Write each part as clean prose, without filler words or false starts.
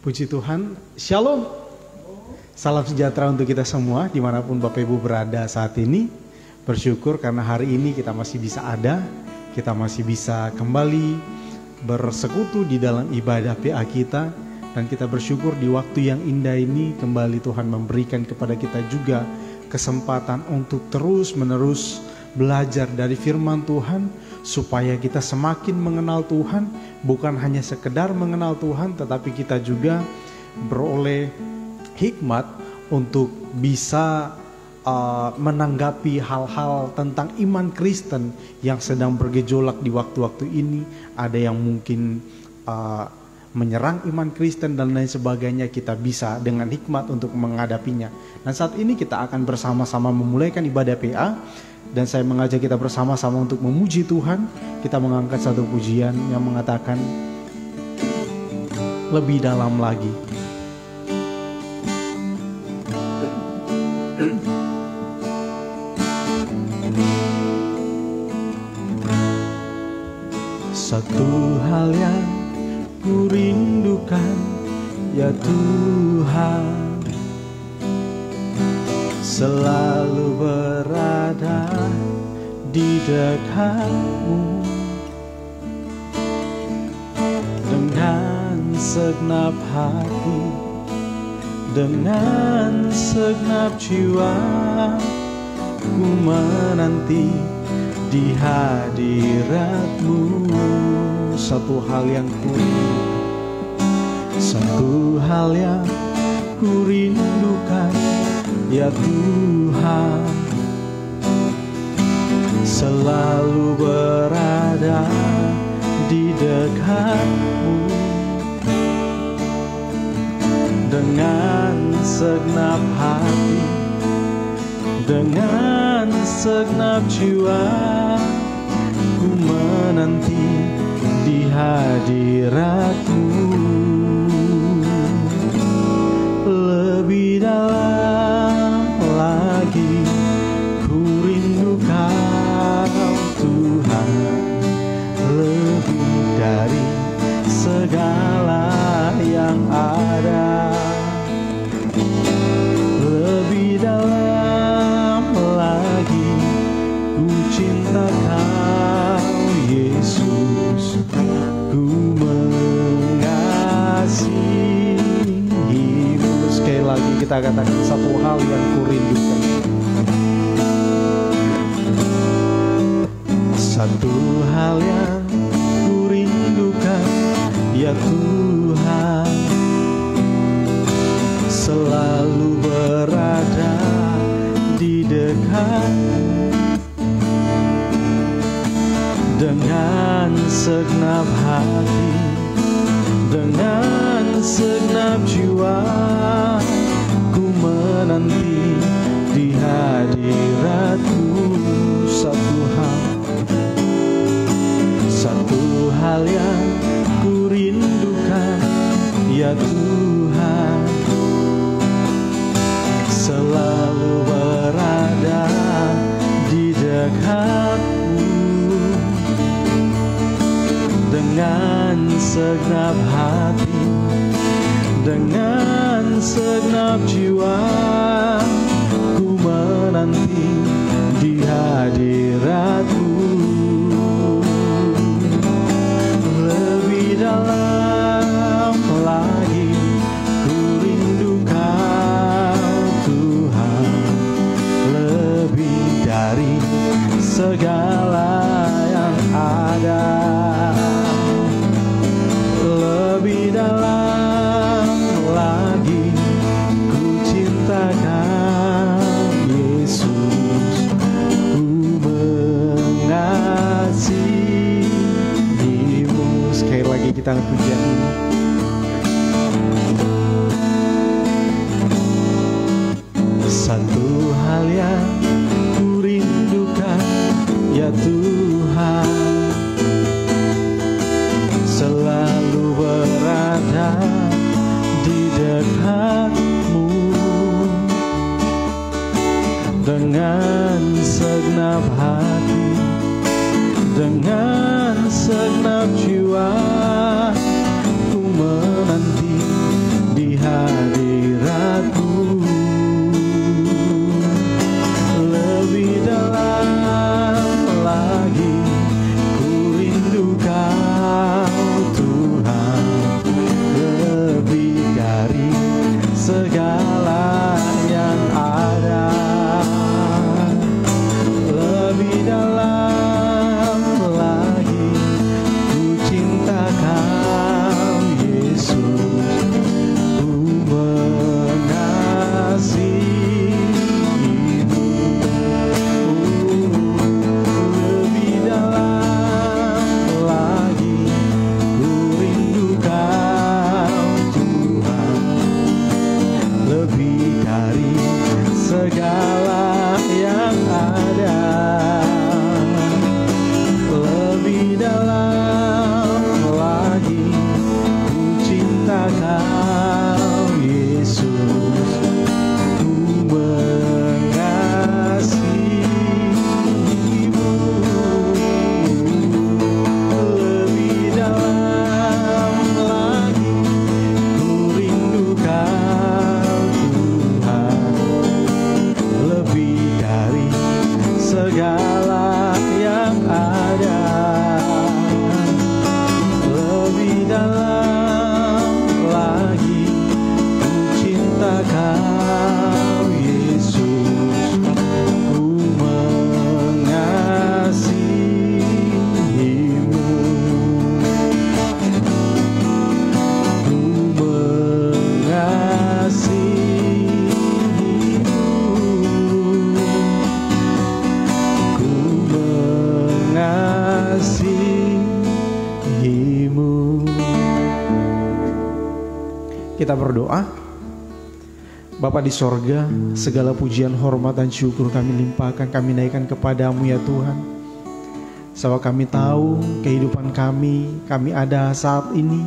Puji Tuhan, Shalom. Salam sejahtera untuk kita semua dimanapun Bapak Ibu berada saat ini. Bersyukur karena hari ini kita masih bisa ada, kita masih bisa kembali bersekutu di dalam ibadah PA kita. Dan kita bersyukur di waktu yang indah ini kembali Tuhan memberikan kepada kita juga kesempatan untuk terus menerus belajar dari firman Tuhan, supaya kita semakin mengenal Tuhan, bukan hanya sekedar mengenal Tuhan, tetapi kita juga beroleh hikmat untuk bisa menanggapi hal-hal tentang iman Kristen yang sedang bergejolak di waktu-waktu ini. Ada yang mungkin menyerang iman Kristen dan lain sebagainya, kita bisa dengan hikmat untuk menghadapinya. Dan saat ini kita akan bersama-sama memulaikan ibadah PA. Dan saya mengajak kita bersama-sama untuk memuji Tuhan. Kita mengangkat satu pujian yang mengatakan lebih dalam lagi. Satu hal yang ku rindukan, ya Tuhan, selalu berada di dekatmu. Dengan segenap hati, dengan segenap jiwa, ku menanti di hadiratmu. Satu hal yang ku rindukan, satu hal yang ku rindukan, ya Tuhan, selalu berada di dekatmu. Dengan segenap hati, dengan segenap jiwa, ku menanti di hadiratmu. Lebih dalam lagi ku rindu Kau Tuhan, lebih dari segala yang ada. Lebih dalam lagi ku cinta Kau Yesus, ku mengasihimu. Sekali lagi kita katakan satu hal yang ku rindukan, satu hal yang ku rindukan, ya Tuhan, selalu berada di dekatmu. Dengan segenap hati, dengan segenap jiwa, ku menanti di hadiratmu. Satu hal yang ku rindukan, ya Tuhan, selalu berada di dekatmu. Dengan segenap hati, dengan segenap jiwa, ku menanti di hadiratmu. Lebih dalam lagi ku rindu Kau Tuhan, lebih dari segala yang ada. Lebih dalam lagi ku cinta Kau Yesus, ku mengasihimu. Sekali lagi kita pujian ini. Satu hal yang ku rindukan, ya Tuhan, selalu berada di dekatmu. Dengan segenap hati, dengan segenap jiwa, ku menanti Kau Yesus, ku mengasihimu. Lebih dalam lagi ku rindu Kau Tuhan, lebih dari segala yang ada. Lebih dalam lagi ku cinta Kau Yesus, ku mengasihimu. Ku mengasihimu. Ku mengasihimu. Kita berdoa. Bapa di sorga, segala pujian, hormat, dan syukur kami limpahkan, kami naikkan kepadamu ya Tuhan. Sebab kami tahu kehidupan kami ada saat ini,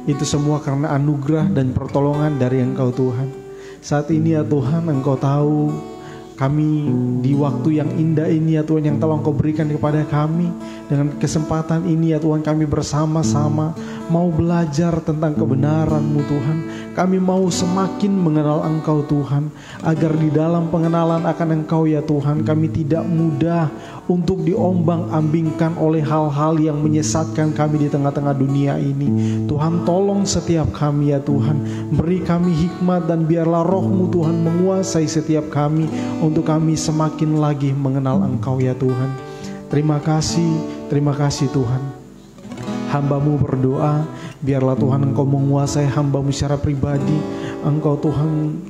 itu semua karena anugerah dan pertolongan dari Engkau Tuhan. Saat ini ya Tuhan, Engkau tahu kami di waktu yang indah ini ya Tuhan, yang telah Engkau berikan kepada kami. Dengan kesempatan ini ya Tuhan, kami bersama-sama mau belajar tentang kebenaran-Mu Tuhan. Kami mau semakin mengenal Engkau Tuhan, agar di dalam pengenalan akan Engkau ya Tuhan, kami tidak mudah untuk diombang-ambingkan oleh hal-hal yang menyesatkan kami di tengah-tengah dunia ini. Tuhan, tolong setiap kami ya Tuhan, beri kami hikmat dan biarlah Roh-Mu Tuhan menguasai setiap kami, untuk kami semakin lagi mengenal Engkau ya Tuhan. Terima kasih Tuhan. Hamba-Mu berdoa, biarlah Tuhan Engkau menguasai hamba-Mu secara pribadi. Engkau Tuhan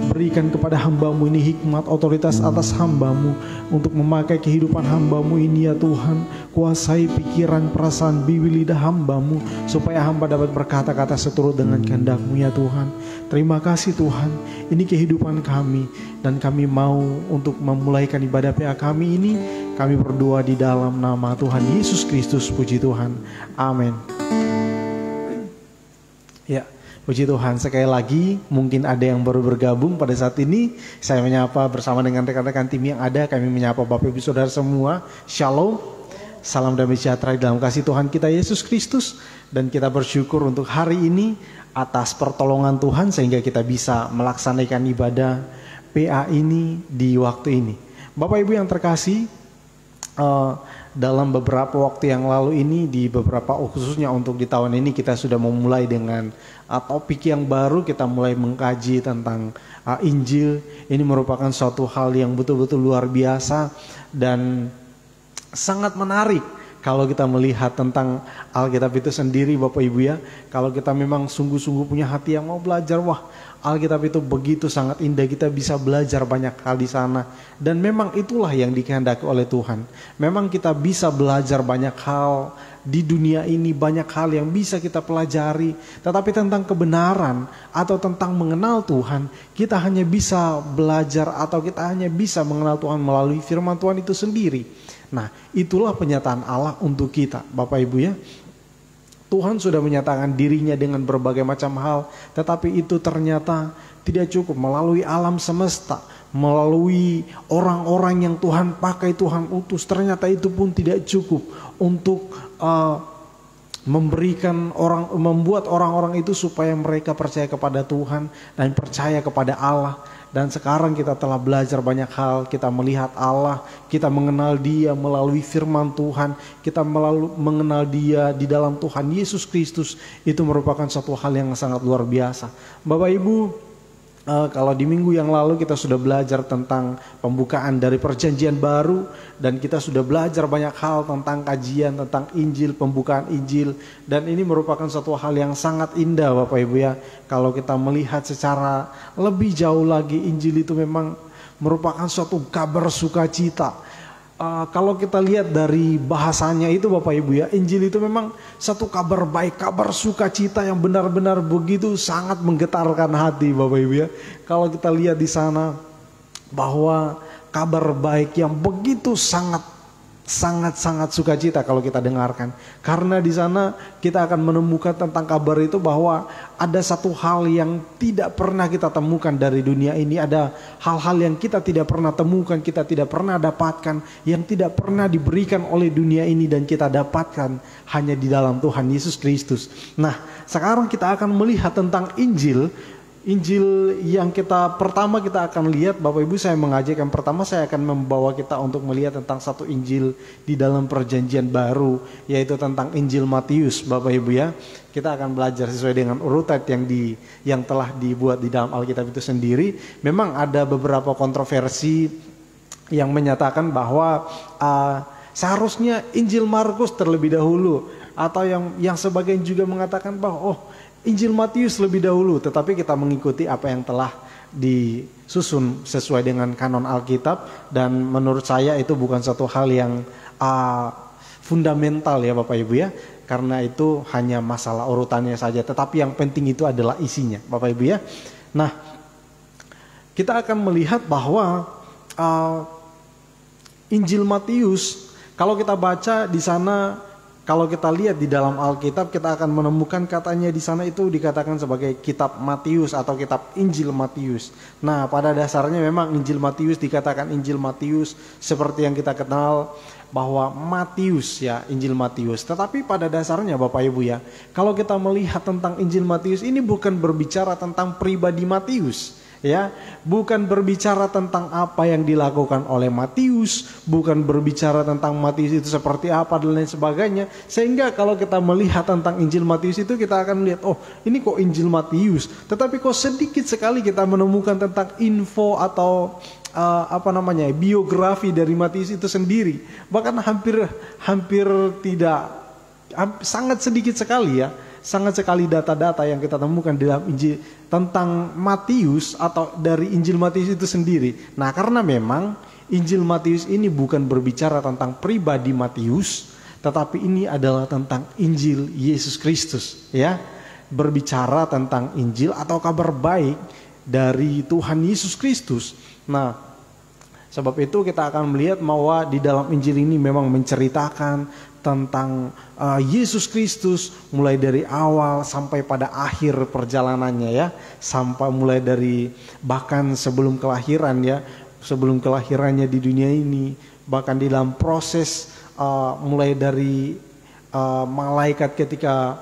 berikan kepada hamba-Mu ini hikmat, otoritas atas hamba-Mu untuk memakai kehidupan hamba-Mu ini ya Tuhan. Kuasai pikiran, perasaan, bibir, lidah hamba-Mu, supaya hamba dapat berkata-kata seturut dengan kehendak-Mu ya Tuhan. Terima kasih Tuhan, ini kehidupan kami, dan kami mau untuk memulaikan ibadah PA kami ini. Kami berdoa di dalam nama Tuhan Yesus Kristus, puji Tuhan, amin. Ya, puji Tuhan. Sekali lagi, mungkin ada yang baru bergabung pada saat ini. Saya menyapa bersama dengan rekan-rekan tim yang ada. Kami menyapa Bapak Ibu Saudara semua. Shalom, salam damai sejahtera dalam kasih Tuhan kita Yesus Kristus. Dan kita bersyukur untuk hari ini atas pertolongan Tuhan, sehingga kita bisa melaksanakan ibadah PA ini di waktu ini. Bapak Ibu yang terkasih, dalam beberapa waktu yang lalu ini, di beberapa khususnya untuk di tahun ini, kita sudah memulai dengan topik yang baru. Kita mulai mengkaji tentang Injil. Ini merupakan suatu hal yang betul-betul luar biasa dan sangat menarik kalau kita melihat tentang Alkitab itu sendiri, Bapak Ibu ya. Kalau kita memang sungguh-sungguh punya hati yang mau belajar, wah, Alkitab itu begitu sangat indah, kita bisa belajar banyak hal di sana. Dan memang itulah yang dikehendaki oleh Tuhan. Memang kita bisa belajar banyak hal di dunia ini, banyak hal yang bisa kita pelajari. Tetapi tentang kebenaran atau tentang mengenal Tuhan, kita hanya bisa belajar atau kita hanya bisa mengenal Tuhan melalui firman Tuhan itu sendiri. Nah, itulah penyataan Allah untuk kita, Bapak Ibu ya. Tuhan sudah menyatakan dirinya dengan berbagai macam hal, tetapi itu ternyata tidak cukup. Melalui alam semesta, melalui orang-orang yang Tuhan pakai, Tuhan utus, ternyata itu pun tidak cukup untuk membuat orang-orang itu supaya mereka percaya kepada Tuhan dan percaya kepada Allah. Dan sekarang kita telah belajar banyak hal, kita melihat Allah, kita mengenal Dia melalui firman Tuhan, kita mengenal Dia di dalam Tuhan Yesus Kristus. Itu merupakan suatu hal yang sangat luar biasa. Bapak Ibu, kalau di minggu yang lalu kita sudah belajar tentang pembukaan dari perjanjian baru, dan kita sudah belajar banyak hal tentang kajian tentang Injil, pembukaan Injil, dan ini merupakan suatu hal yang sangat indah Bapak Ibu ya. Kalau kita melihat secara lebih jauh lagi, Injil itu memang merupakan suatu kabar sukacita. Kalau kita lihat dari bahasanya itu Bapak Ibu ya, Injil itu memang satu kabar baik, kabar sukacita yang benar-benar begitu sangat menggetarkan hati Bapak Ibu ya. Kalau kita lihat di sana bahwa kabar baik yang begitu sangat sangat-sangat sukacita kalau kita dengarkan. Karena di sana kita akan menemukan tentang kabar itu bahwa ada satu hal yang tidak pernah kita temukan dari dunia ini. Ada hal-hal yang kita tidak pernah temukan, kita tidak pernah dapatkan, yang tidak pernah diberikan oleh dunia ini dan kita dapatkan hanya di dalam Tuhan Yesus Kristus. Nah, sekarang kita akan melihat tentang Injil. Injil yang pertama kita akan lihat, Bapak Ibu, saya mengajarkan pertama saya akan membawa kita untuk melihat tentang satu Injil di dalam perjanjian baru, yaitu tentang Injil Matius, Bapak Ibu ya. Kita akan belajar sesuai dengan urutan yang telah dibuat di dalam Alkitab itu sendiri. Memang ada beberapa kontroversi yang menyatakan bahwa seharusnya Injil Markus terlebih dahulu, atau yang sebagian juga mengatakan bahwa Injil Matius lebih dahulu, tetapi kita mengikuti apa yang telah disusun sesuai dengan kanon Alkitab, dan menurut saya itu bukan satu hal yang fundamental ya Bapak Ibu ya, karena itu hanya masalah urutannya saja, tetapi yang penting itu adalah isinya Bapak Ibu ya. Nah, kita akan melihat bahwa Injil Matius, kalau kita baca di sana, kalau kita lihat di dalam Alkitab, kita akan menemukan katanya di sana itu dikatakan sebagai kitab Matius atau kitab Injil Matius. Nah, pada dasarnya memang Injil Matius dikatakan Injil Matius seperti yang kita kenal bahwa Matius ya, Injil Matius. Tetapi pada dasarnya Bapak Ibu ya, kalau kita melihat tentang Injil Matius ini bukan berbicara tentang pribadi Matius. Ya, bukan berbicara tentang apa yang dilakukan oleh Matius, bukan berbicara tentang Matius itu seperti apa dan lain sebagainya. Sehingga kalau kita melihat tentang Injil Matius itu kita akan melihat, ini kok Injil Matius, tetapi kok sedikit sekali kita menemukan tentang info atau biografi dari Matius itu sendiri. Bahkan hampir tidak, sangat sedikit sekali ya. Sangat sekali data-data yang kita temukan di dalam Injil tentang Matius atau dari Injil Matius itu sendiri. Nah, karena memang Injil Matius ini bukan berbicara tentang pribadi Matius, tetapi ini adalah tentang Injil Yesus Kristus ya. Berbicara tentang Injil atau kabar baik dari Tuhan Yesus Kristus. Nah, sebab itu kita akan melihat bahwa di dalam Injil ini memang menceritakan tentang Yesus Kristus mulai dari awal sampai pada akhir perjalanannya ya, sampai mulai dari bahkan sebelum kelahiran ya, sebelum kelahirannya di dunia ini, bahkan di dalam proses mulai dari malaikat ketika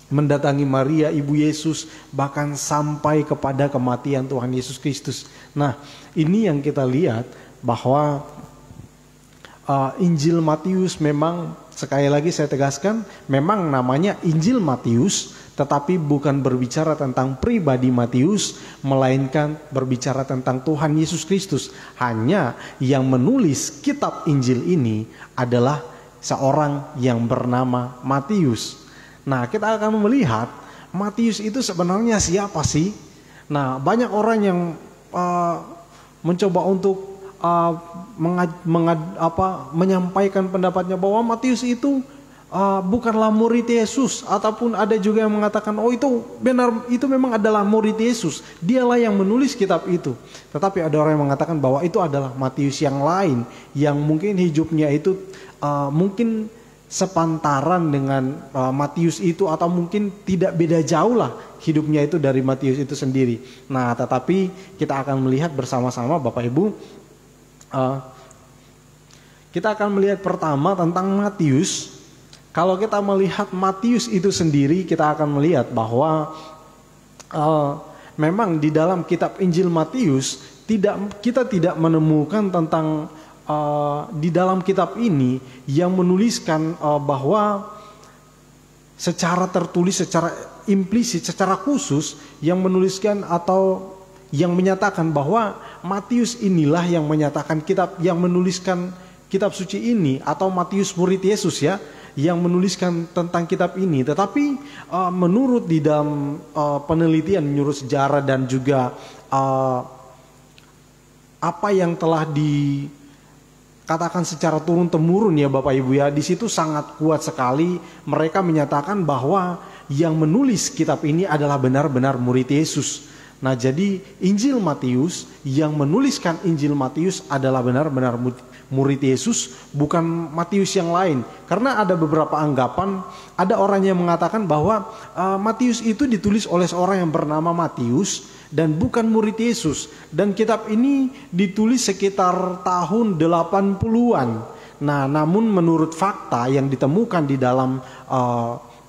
mendatangi Maria ibu Yesus, bahkan sampai kepada kematian Tuhan Yesus Kristus. Nah, ini yang kita lihat bahwa Injil Matius memang, sekali lagi saya tegaskan, memang namanya Injil Matius, tetapi bukan berbicara tentang pribadi Matius, melainkan berbicara tentang Tuhan Yesus Kristus. Hanya yang menulis kitab Injil ini adalah seorang yang bernama Matius. Nah, kita akan melihat Matius itu sebenarnya siapa sih? Nah, banyak orang yang mencoba untuk menyampaikan pendapatnya bahwa Matius itu bukanlah murid Yesus, ataupun ada juga yang mengatakan itu benar, itu memang adalah murid Yesus, dialah yang menulis kitab itu. Tetapi ada orang yang mengatakan bahwa itu adalah Matius yang lain, yang mungkin hidupnya itu mungkin sepantaran dengan Matius itu, atau mungkin tidak beda jauh lah hidupnya itu dari Matius itu sendiri. Nah, tetapi kita akan melihat bersama-sama Bapak Ibu. Kita akan melihat pertama tentang Matius. Kalau kita melihat Matius itu sendiri, kita akan melihat bahwa memang di dalam kitab Injil Matius kita tidak menemukan tentang di dalam kitab ini yang menuliskan bahwa secara tertulis, secara implisit, secara khusus yang menuliskan atau yang menyatakan bahwa Matius inilah yang menyatakan kitab, yang menuliskan kitab suci ini, atau Matius murid Yesus ya, yang menuliskan tentang kitab ini. Tetapi menurut di dalam penelitian, menurut sejarah dan juga apa yang telah dikatakan secara turun-temurun ya Bapak Ibu ya, di situ sangat kuat sekali mereka menyatakan bahwa yang menulis kitab ini adalah benar-benar murid Yesus. Nah, jadi Injil Matius, yang menuliskan Injil Matius adalah benar-benar murid Yesus, bukan Matius yang lain. Karena ada beberapa anggapan, ada orang yang mengatakan bahwa Matius itu ditulis oleh seorang yang bernama Matius dan bukan murid Yesus. Dan kitab ini ditulis sekitar tahun 80-an. Nah, namun menurut fakta yang ditemukan di dalam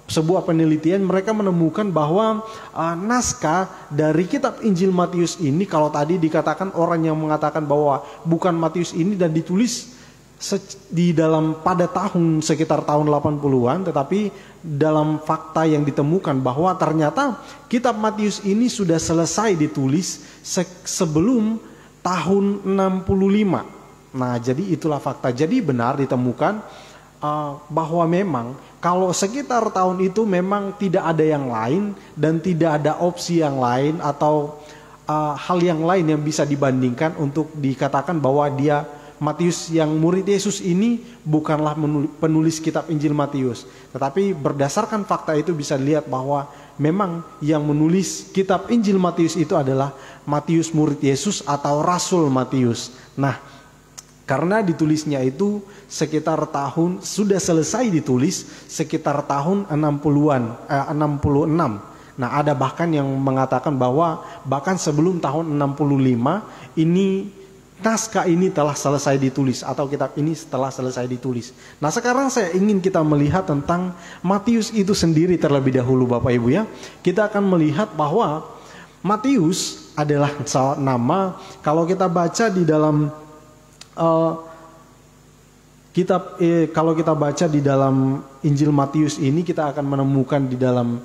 sebuah penelitian, mereka menemukan bahwa naskah dari kitab Injil Matius ini, kalau tadi dikatakan orang yang mengatakan bahwa bukan Matius ini dan ditulis di dalam pada tahun sekitar tahun 80-an, tetapi dalam fakta yang ditemukan bahwa ternyata kitab Matius ini sudah selesai ditulis sebelum tahun 65. Nah, jadi itulah fakta. Jadi benar ditemukan bahwa memang kalau sekitar tahun itu memang tidak ada yang lain dan tidak ada opsi yang lain atau hal yang lain yang bisa dibandingkan untuk dikatakan bahwa dia Matius yang murid Yesus ini bukanlah penulis kitab Injil Matius. Tetapi berdasarkan fakta itu bisa dilihat bahwa memang yang menulis kitab Injil Matius itu adalah Matius murid Yesus atau Rasul Matius. Nah, karena ditulisnya itu sekitar tahun, sudah selesai ditulis sekitar tahun 60-an, 66. Nah, ada bahkan yang mengatakan bahwa bahkan sebelum tahun 65 ini naskah ini telah selesai ditulis atau kitab ini telah selesai ditulis. Nah, sekarang saya ingin kita melihat tentang Matius itu sendiri terlebih dahulu Bapak Ibu ya. Kita akan melihat bahwa Matius adalah nama, kalau kita baca di dalam kalau kita baca di dalam Injil Matius ini, kita akan menemukan di dalam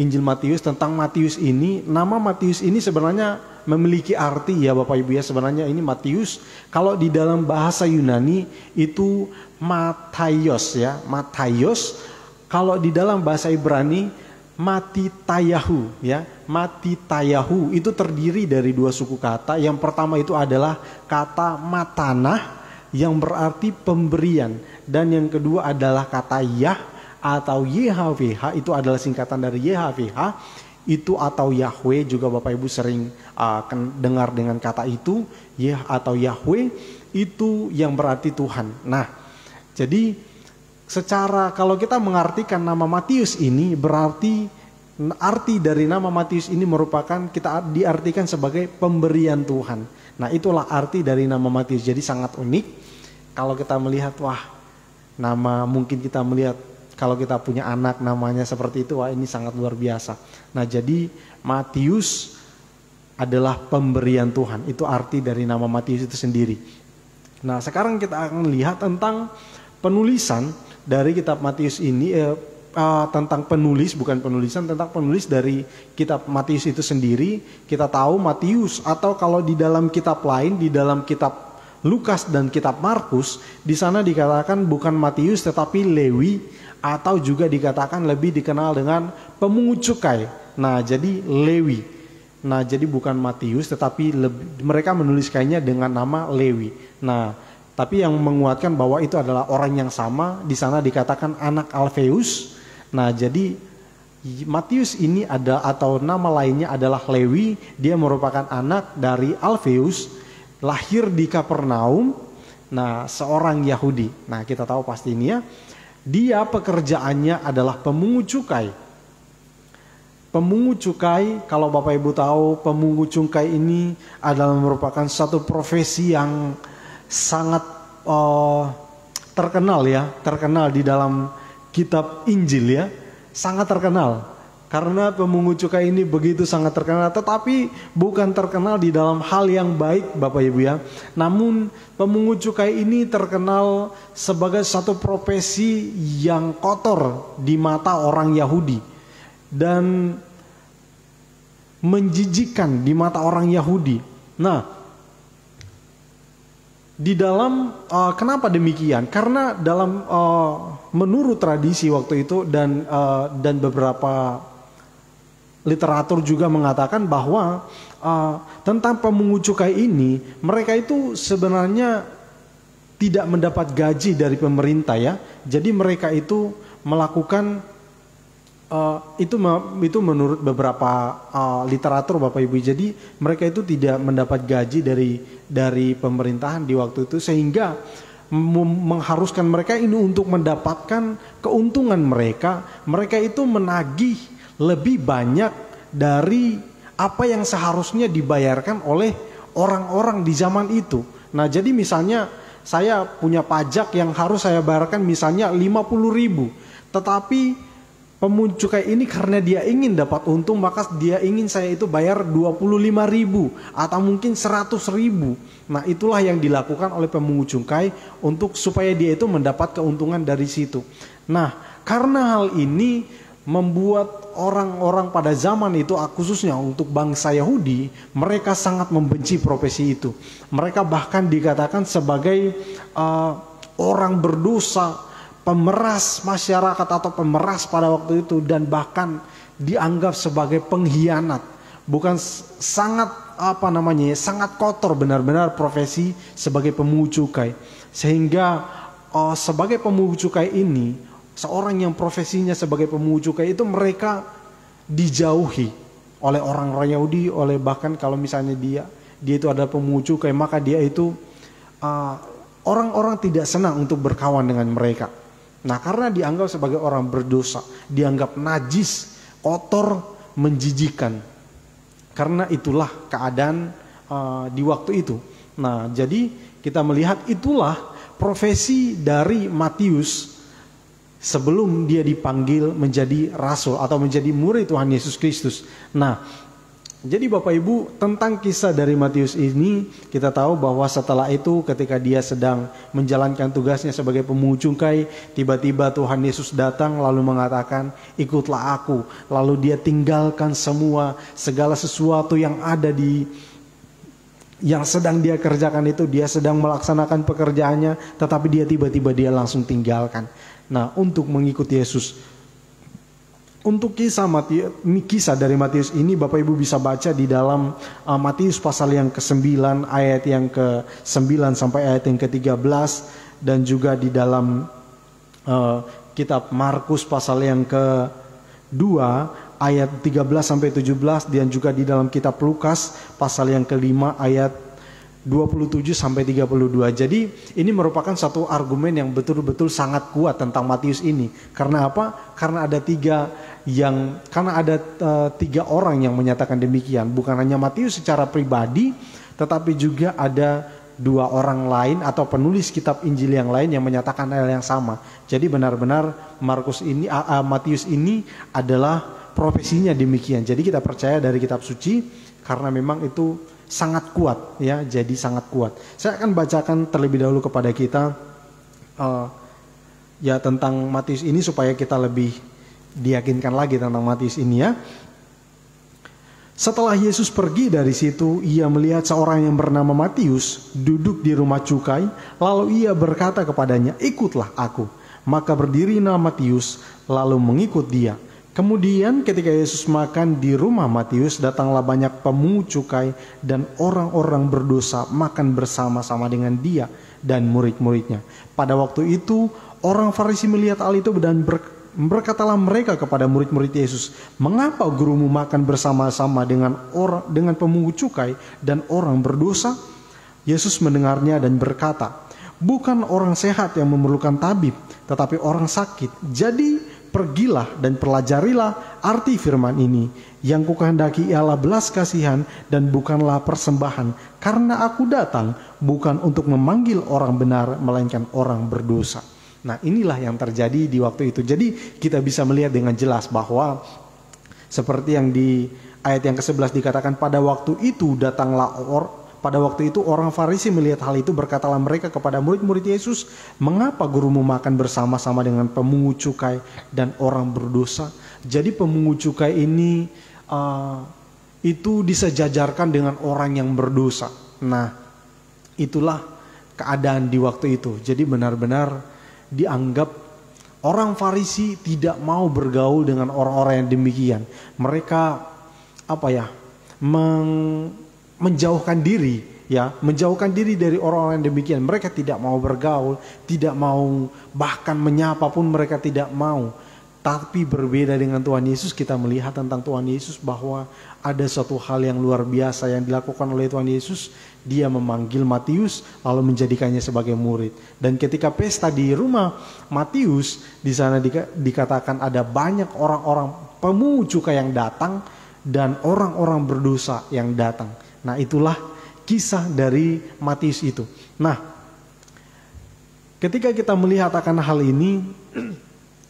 Injil Matius tentang Matius ini. Nama Matius ini sebenarnya memiliki arti ya Bapak Ibu ya. Sebenarnya ini Matius, kalau di dalam bahasa Yunani itu Matthaios ya. Matthaios, kalau di dalam bahasa Ibrani Matitayahu ya. Matitayahu itu terdiri dari dua suku kata. Yang pertama itu adalah kata matanah yang berarti pemberian, dan yang kedua adalah kata Yah atau YHWH, itu adalah singkatan dari YHWH itu atau Yahweh. Juga Bapak Ibu sering dengar dengan kata itu, Yah atau Yahweh itu yang berarti Tuhan. Nah, jadi secara kalau kita mengartikan nama Matius ini, berarti arti dari nama Matius ini merupakan, kita diartikan sebagai pemberian Tuhan. Nah, itulah arti dari nama Matius. Jadi sangat unik kalau kita melihat, wah, nama, mungkin kita melihat kalau kita punya anak namanya seperti itu, wah ini sangat luar biasa. Nah, jadi Matius adalah pemberian Tuhan. Itu arti dari nama Matius itu sendiri. Nah, sekarang kita akan lihat tentang penulisan dari kitab Matius ini, tentang penulis, bukan penulisan, tentang penulis dari kitab Matius itu sendiri. Kita tahu Matius, atau kalau di dalam kitab lain, di dalam kitab Lukas dan kitab Markus, di sana dikatakan bukan Matius tetapi Lewi, atau juga dikatakan lebih dikenal dengan pemungut cukai. Nah, jadi Lewi. Nah, jadi bukan Matius tetapi mereka menuliskannya dengan nama Lewi. Nah, tapi yang menguatkan bahwa itu adalah orang yang sama, di sana dikatakan anak Alfeus. Nah, jadi Matius ini ada, atau nama lainnya adalah Lewi. Dia merupakan anak dari Alfeus, lahir di Kapernaum. Nah, seorang Yahudi. Nah, kita tahu pasti ini ya. Dia pekerjaannya adalah pemungut cukai. Pemungut cukai, kalau Bapak Ibu tahu, pemungut cukai ini adalah merupakan satu profesi yang sangat terkenal ya, terkenal di dalam kitab Injil ya, sangat terkenal. Karena pemungut cukai ini begitu sangat terkenal, tetapi bukan terkenal di dalam hal yang baik Bapak Ibu ya. Namun pemungut cukai ini terkenal sebagai satu profesi yang kotor di mata orang Yahudi dan menjijikkan di mata orang Yahudi. Nah, di dalam kenapa demikian? Karena dalam menurut tradisi waktu itu dan beberapa literatur juga mengatakan bahwa tentang pemungut cukai ini, mereka itu sebenarnya tidak mendapat gaji dari pemerintah ya. Jadi mereka itu melakukan Itu menurut beberapa literatur Bapak Ibu. Jadi mereka itu tidak mendapat gaji dari pemerintahan di waktu itu, sehingga mengharuskan mereka ini untuk mendapatkan keuntungan mereka itu menagih lebih banyak dari apa yang seharusnya dibayarkan oleh orang-orang di zaman itu. Nah, jadi misalnya saya punya pajak yang harus saya bayarkan misalnya 50.000, tetapi pemungut cukai ini karena dia ingin dapat untung, maka dia ingin saya itu bayar 25.000 atau mungkin 100.000. Nah, itulah yang dilakukan oleh pemungut cukai untuk supaya dia itu mendapat keuntungan dari situ. Nah, karena hal ini membuat orang-orang pada zaman itu, khususnya untuk bangsa Yahudi, mereka sangat membenci profesi itu. Mereka bahkan dikatakan sebagai orang berdosa, pemeras masyarakat atau pemeras pada waktu itu, dan bahkan dianggap sebagai pengkhianat. Bukan sangat sangat kotor benar-benar profesi sebagai pemungut cukai. Sehingga sebagai pemungut cukai ini, seorang yang profesinya sebagai pemungut cukai itu mereka dijauhi oleh orang-orang Yahudi, oleh bahkan kalau misalnya dia itu adalah pemungut cukai, maka dia itu orang-orang tidak senang untuk berkawan dengan mereka. Nah, karena dianggap sebagai orang berdosa, dianggap najis, kotor, menjijikan. Karena itulah keadaan di waktu itu. Nah, jadi kita melihat itulah profesi dari Matius sebelum dia dipanggil menjadi rasul atau menjadi murid Tuhan Yesus Kristus. Nah, jadi Bapak Ibu, tentang kisah dari Matius ini kita tahu bahwa setelah itu ketika dia sedang menjalankan tugasnya sebagai pemungut cukai, tiba-tiba Tuhan Yesus datang lalu mengatakan, ikutlah aku. Lalu dia tinggalkan segala sesuatu yang ada yang sedang dia kerjakan itu, dia sedang melaksanakan pekerjaannya, tetapi dia tiba-tiba dia langsung tinggalkan. Nah, untuk mengikuti Yesus. Untuk kisah dari Matius ini Bapak Ibu bisa baca di dalam Matius pasal yang ke-9 ayat yang ke-9 sampai ayat yang ke-13, dan juga di dalam kitab Markus pasal yang ke-2 ayat 13 sampai 17, dan juga di dalam kitab Lukas pasal yang ke-5 ayat 27 sampai 32. Jadi ini merupakan satu argumen yang betul-betul sangat kuat tentang Matius ini. Karena apa? Karena ada tiga orang yang menyatakan demikian. Bukan hanya Matius secara pribadi, tetapi juga ada dua orang lain atau penulis kitab Injil yang lain yang menyatakan hal yang sama. Jadi benar-benar Matius ini adalah profesinya demikian. Jadi kita percaya dari kitab suci karena memang itu sangat kuat ya, jadi sangat kuat. Saya akan bacakan terlebih dahulu kepada kita ya tentang Matius ini supaya kita lebih diyakinkan lagi tentang Matius ini ya. Setelah Yesus pergi dari situ, ia melihat seorang yang bernama Matius duduk di rumah cukai, lalu ia berkata kepadanya, ikutlah aku. Maka berdirilah Matius lalu mengikut dia. Kemudian ketika Yesus makan di rumah Matius, datanglah banyak pemungut cukai dan orang-orang berdosa makan bersama-sama dengan dia dan murid-muridnya. Pada waktu itu orang Farisi melihat hal itu dan berkatalah mereka kepada murid-murid Yesus, mengapa gurumu makan bersama-sama dengan pemungut cukai dan orang berdosa? Yesus mendengarnya dan berkata, bukan orang sehat yang memerlukan tabib, tetapi orang sakit. Jadi pergilah dan pelajarilah arti firman ini. Yang kukehendaki ialah belas kasihan dan bukanlah persembahan. Karena aku datang bukan untuk memanggil orang benar, melainkan orang berdosa. Nah, inilah yang terjadi di waktu itu. Jadi kita bisa melihat dengan jelas bahwa seperti yang di ayat yang ke-11 dikatakan, pada waktu itu orang Farisi melihat hal itu, berkatalah mereka kepada murid-murid Yesus, mengapa gurumu makan bersama-sama dengan pemungut cukai dan orang berdosa? Jadi pemungut cukai ini itu disejajarkan dengan orang yang berdosa. Nah, itulah keadaan di waktu itu. Jadi benar-benar dianggap orang Farisi tidak mau bergaul dengan orang-orang yang demikian. Mereka menjauhkan diri dari orang-orang yang demikian. Mereka tidak mau bergaul, tidak mau bahkan menyapa pun mereka tidak mau. Tapi berbeda dengan Tuhan Yesus, kita melihat tentang Tuhan Yesus bahwa ada suatu hal yang luar biasa yang dilakukan oleh Tuhan Yesus. Dia memanggil Matius lalu menjadikannya sebagai murid. Dan ketika pesta di rumah Matius, di sana dikatakan ada banyak orang-orang pemungut cukai yang datang dan orang-orang berdosa yang datang. Nah, itulah kisah dari Matius itu. Nah, ketika kita melihat akan hal ini,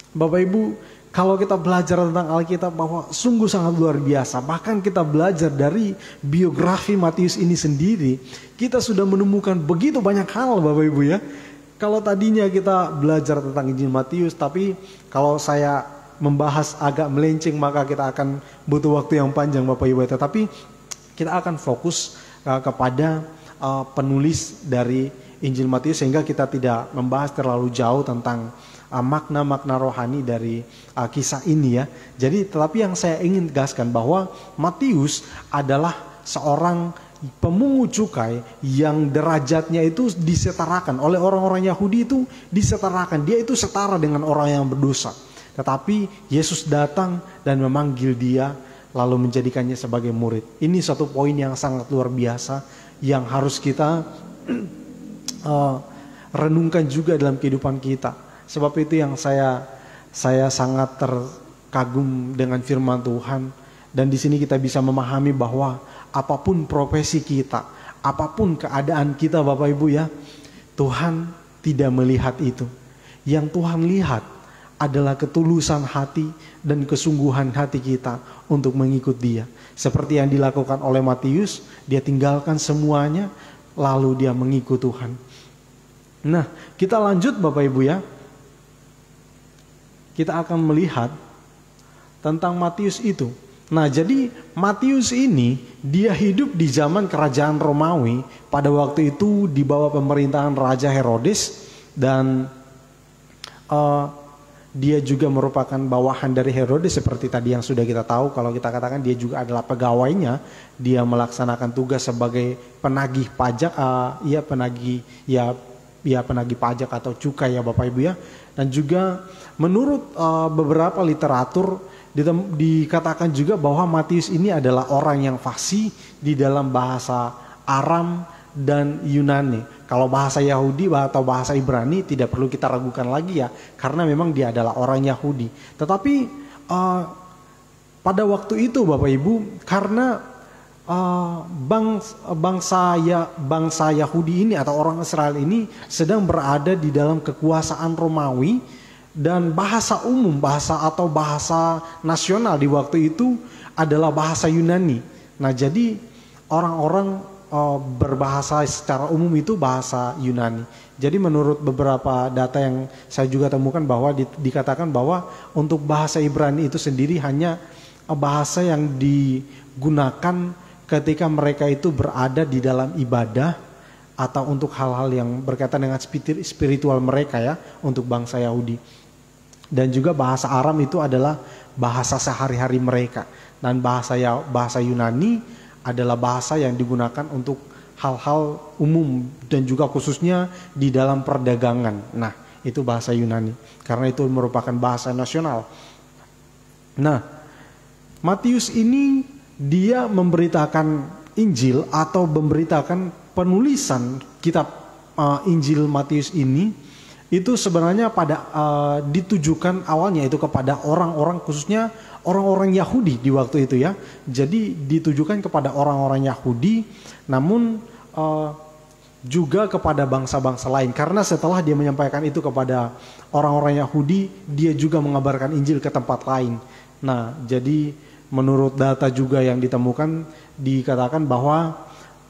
Bapak Ibu, kalau kita belajar tentang Alkitab bahwa sungguh sangat luar biasa. Bahkan kita belajar dari biografi Matius ini sendiri, kita sudah menemukan begitu banyak hal, Bapak Ibu ya. Kalau tadinya kita belajar tentang Injil Matius, tapi kalau saya membahas agak melenceng maka kita akan butuh waktu yang panjang, Bapak Ibu. Tetapi kita akan fokus kepada penulis dari Injil Matius sehingga kita tidak membahas terlalu jauh tentang makna-makna rohani dari kisah ini ya. Jadi tetapi yang saya ingin tegaskan bahwa Matius adalah seorang pemungut cukai yang derajatnya itu disetarakan oleh orang-orang Yahudi, itu disetarakan. Dia itu setara dengan orang yang berdosa. Tetapi Yesus datang dan memanggil dia lalu menjadikannya sebagai murid. Ini satu poin yang sangat luar biasa yang harus kita renungkan juga dalam kehidupan kita. Sebab itu yang saya sangat terkagum dengan firman Tuhan. Dan di sini kita bisa memahami bahwa apapun profesi kita, apapun keadaan kita Bapak Ibu ya, Tuhan tidak melihat itu. Yang Tuhan lihat adalah ketulusan hati dan kesungguhan hati kita untuk mengikut Dia. Seperti yang dilakukan oleh Matius, dia tinggalkan semuanya lalu dia mengikut Tuhan. Nah, kita lanjut Bapak Ibu ya. Kita akan melihat tentang Matius itu. Nah, jadi Matius ini dia hidup di zaman kerajaan Romawi. Pada waktu itu di bawah pemerintahan Raja Herodes. Dan dia juga merupakan bawahan dari Herodes seperti tadi yang sudah kita tahu. Kalau kita katakan dia juga adalah pegawainya. Dia melaksanakan tugas sebagai penagih pajak. Penagih pajak atau cukai ya Bapak Ibu ya. Dan juga menurut beberapa literatur dikatakan juga bahwa Matius ini adalah orang yang fasih di dalam bahasa Aram dan Yunani. Kalau bahasa Yahudi atau bahasa Ibrani tidak perlu kita ragukan lagi ya, karena memang dia adalah orang Yahudi. Tetapi pada waktu itu Bapak Ibu, karena bangsa Yahudi ini atau orang Israel ini sedang berada di dalam kekuasaan Romawi, dan bahasa umum, bahasa nasional di waktu itu adalah bahasa Yunani. Nah, jadi orang-orang berbahasa secara umum itu bahasa Yunani. Jadi menurut beberapa data yang saya juga temukan bahwa dikatakan bahwa untuk bahasa Ibrani itu sendiri hanya bahasa yang digunakan ketika mereka itu berada di dalam ibadah atau untuk hal-hal yang berkaitan dengan spiritual mereka ya, untuk bangsa Yahudi. Dan juga bahasa Aram itu adalah bahasa sehari-hari mereka. Dan bahasa Yunani adalah bahasa yang digunakan untuk hal-hal umum dan juga khususnya di dalam perdagangan. Nah, itu bahasa Yunani karena itu merupakan bahasa nasional. Nah, Matius ini dia memberitakan Injil atau memberitakan penulisan kitab Injil Matius ini itu sebenarnya ditujukan awalnya itu kepada orang-orang, khususnya orang-orang Yahudi di waktu itu ya. Jadi ditujukan kepada orang-orang Yahudi, namun juga kepada bangsa-bangsa lain. Karena setelah dia menyampaikan itu kepada orang-orang Yahudi, dia juga mengabarkan Injil ke tempat lain. Nah, jadi menurut data juga yang ditemukan, dikatakan bahwa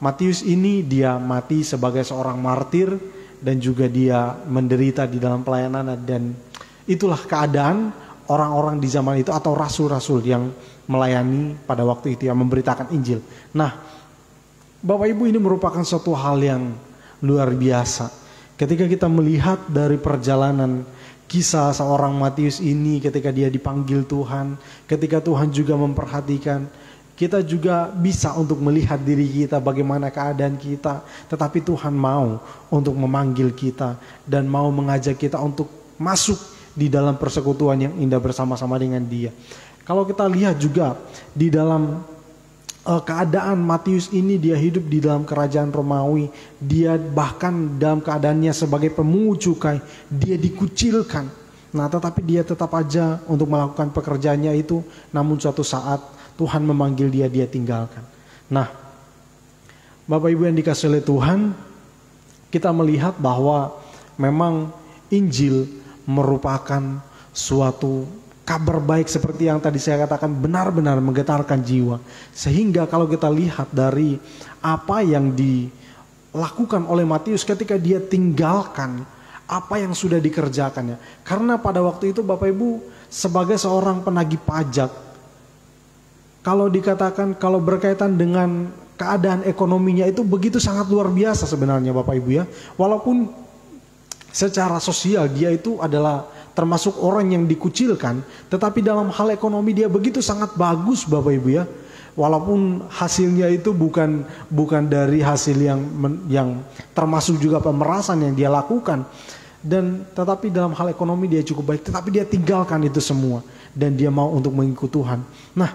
Matius ini dia mati sebagai seorang martir, dan juga dia menderita di dalam pelayanan. Dan itulah keadaan orang-orang di zaman itu atau rasul-rasul yang melayani pada waktu itu, yang memberitakan Injil. Nah, Bapak Ibu, ini merupakan suatu hal yang luar biasa. Ketika kita melihat dari perjalanan kisah seorang Matius ini, ketika dia dipanggil Tuhan, ketika Tuhan juga memperhatikan, kita juga bisa untuk melihat diri kita, bagaimana keadaan kita. Tetapi Tuhan mau untuk memanggil kita dan mau mengajak kita untuk masuk di dalam persekutuan yang indah bersama-sama dengan Dia. Kalau kita lihat juga di dalam keadaan Matius ini, dia hidup di dalam kerajaan Romawi. Dia bahkan dalam keadaannya sebagai pemungut cukai, dia dikucilkan. Nah, tetapi dia tetap aja untuk melakukan pekerjaannya itu. Namun suatu saat Tuhan memanggil dia, dia tinggalkan. Nah, Bapak Ibu yang dikasihi oleh Tuhan, kita melihat bahwa memang Injil merupakan suatu kabar baik seperti yang tadi saya katakan, benar-benar menggetarkan jiwa. Sehingga kalau kita lihat dari apa yang dilakukan oleh Matius ketika dia tinggalkan apa yang sudah dikerjakannya. Karena pada waktu itu Bapak Ibu sebagai seorang penagih pajak, kalau dikatakan kalau berkaitan dengan keadaan ekonominya itu begitu sangat luar biasa sebenarnya Bapak Ibu ya. Walaupun secara sosial dia itu adalah termasuk orang yang dikucilkan, tetapi dalam hal ekonomi dia begitu sangat bagus Bapak Ibu ya. Walaupun hasilnya itu bukan dari hasil yang termasuk juga pemerasan yang dia lakukan, dan tetapi dalam hal ekonomi dia cukup baik, tetapi dia tinggalkan itu semua dan dia mau untuk mengikut Tuhan. Nah,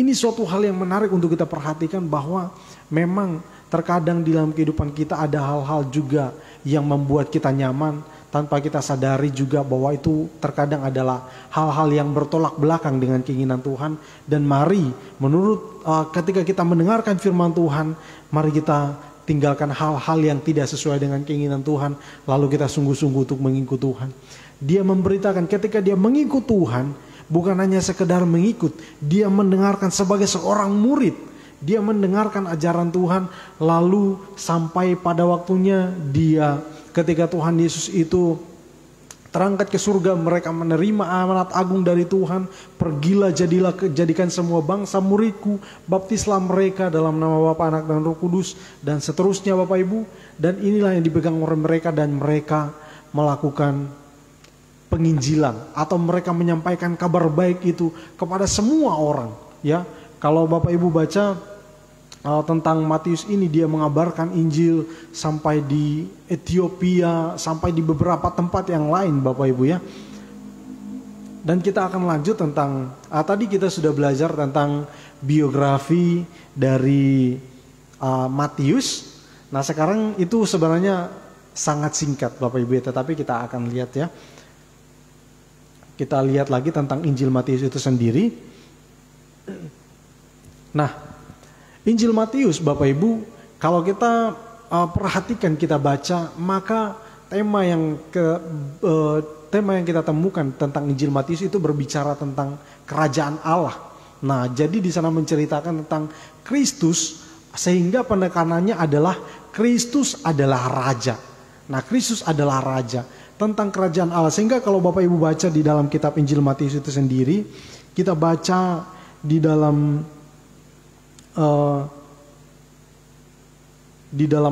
ini suatu hal yang menarik untuk kita perhatikan, bahwa memang terkadang di dalam kehidupan kita ada hal-hal juga yang membuat kita nyaman tanpa kita sadari juga bahwa itu terkadang adalah hal-hal yang bertolak belakang dengan keinginan Tuhan. Dan mari menurut ketika kita mendengarkan firman Tuhan, mari kita tinggalkan hal-hal yang tidak sesuai dengan keinginan Tuhan, lalu kita sungguh-sungguh untuk mengikut Tuhan. Dia memberitakan ketika dia mengikut Tuhan, bukan hanya sekedar mengikut, dia mendengarkan sebagai seorang murid. Dia mendengarkan ajaran Tuhan, lalu sampai pada waktunya dia, ketika Tuhan Yesus itu terangkat ke surga, mereka menerima amanat agung dari Tuhan. Pergilah, jadikan semua bangsa muridku, baptislah mereka dalam nama Bapa, Anak dan Roh Kudus, dan seterusnya Bapak Ibu. Dan inilah yang dipegang oleh mereka, dan mereka melakukan penginjilan atau mereka menyampaikan kabar baik itu kepada semua orang ya. Kalau Bapak Ibu baca tentang Matius ini, dia mengabarkan Injil sampai di Ethiopia, sampai di beberapa tempat yang lain Bapak Ibu ya. Dan kita akan lanjut tentang tadi kita sudah belajar tentang biografi dari Matius. Nah, sekarang itu sebenarnya sangat singkat Bapak Ibu ya, tetapi kita akan lihat ya. Kita lihat lagi tentang Injil Matius itu sendiri. Nah, Injil Matius Bapak Ibu, kalau kita perhatikan, kita baca, maka tema yang kita temukan tentang Injil Matius itu berbicara tentang kerajaan Allah. Nah, jadi di sana menceritakan tentang Kristus, sehingga penekanannya adalah Kristus adalah raja. Nah, Kristus adalah raja, tentang kerajaan Allah. Sehingga kalau Bapak Ibu baca di dalam kitab Injil Matius itu sendiri, kita baca di dalam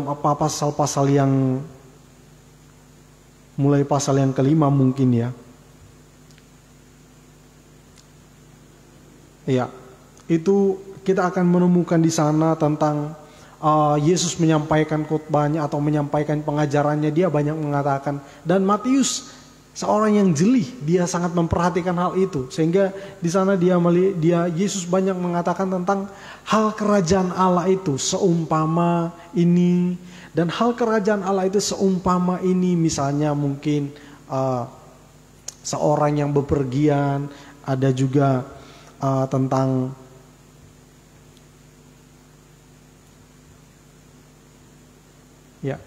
apa pasal-pasal yang mulai pasal yang kelima mungkin ya. Ya, itu kita akan menemukan di sana tentang Yesus menyampaikan khotbahnya atau menyampaikan pengajarannya. Dia banyak mengatakan, dan Matius seorang yang jeli, dia sangat memperhatikan hal itu, sehingga di sana Yesus banyak mengatakan tentang hal kerajaan Allah itu seumpama ini, dan hal kerajaan Allah itu seumpama ini. Misalnya mungkin seorang yang bepergian, ada juga tentang ya.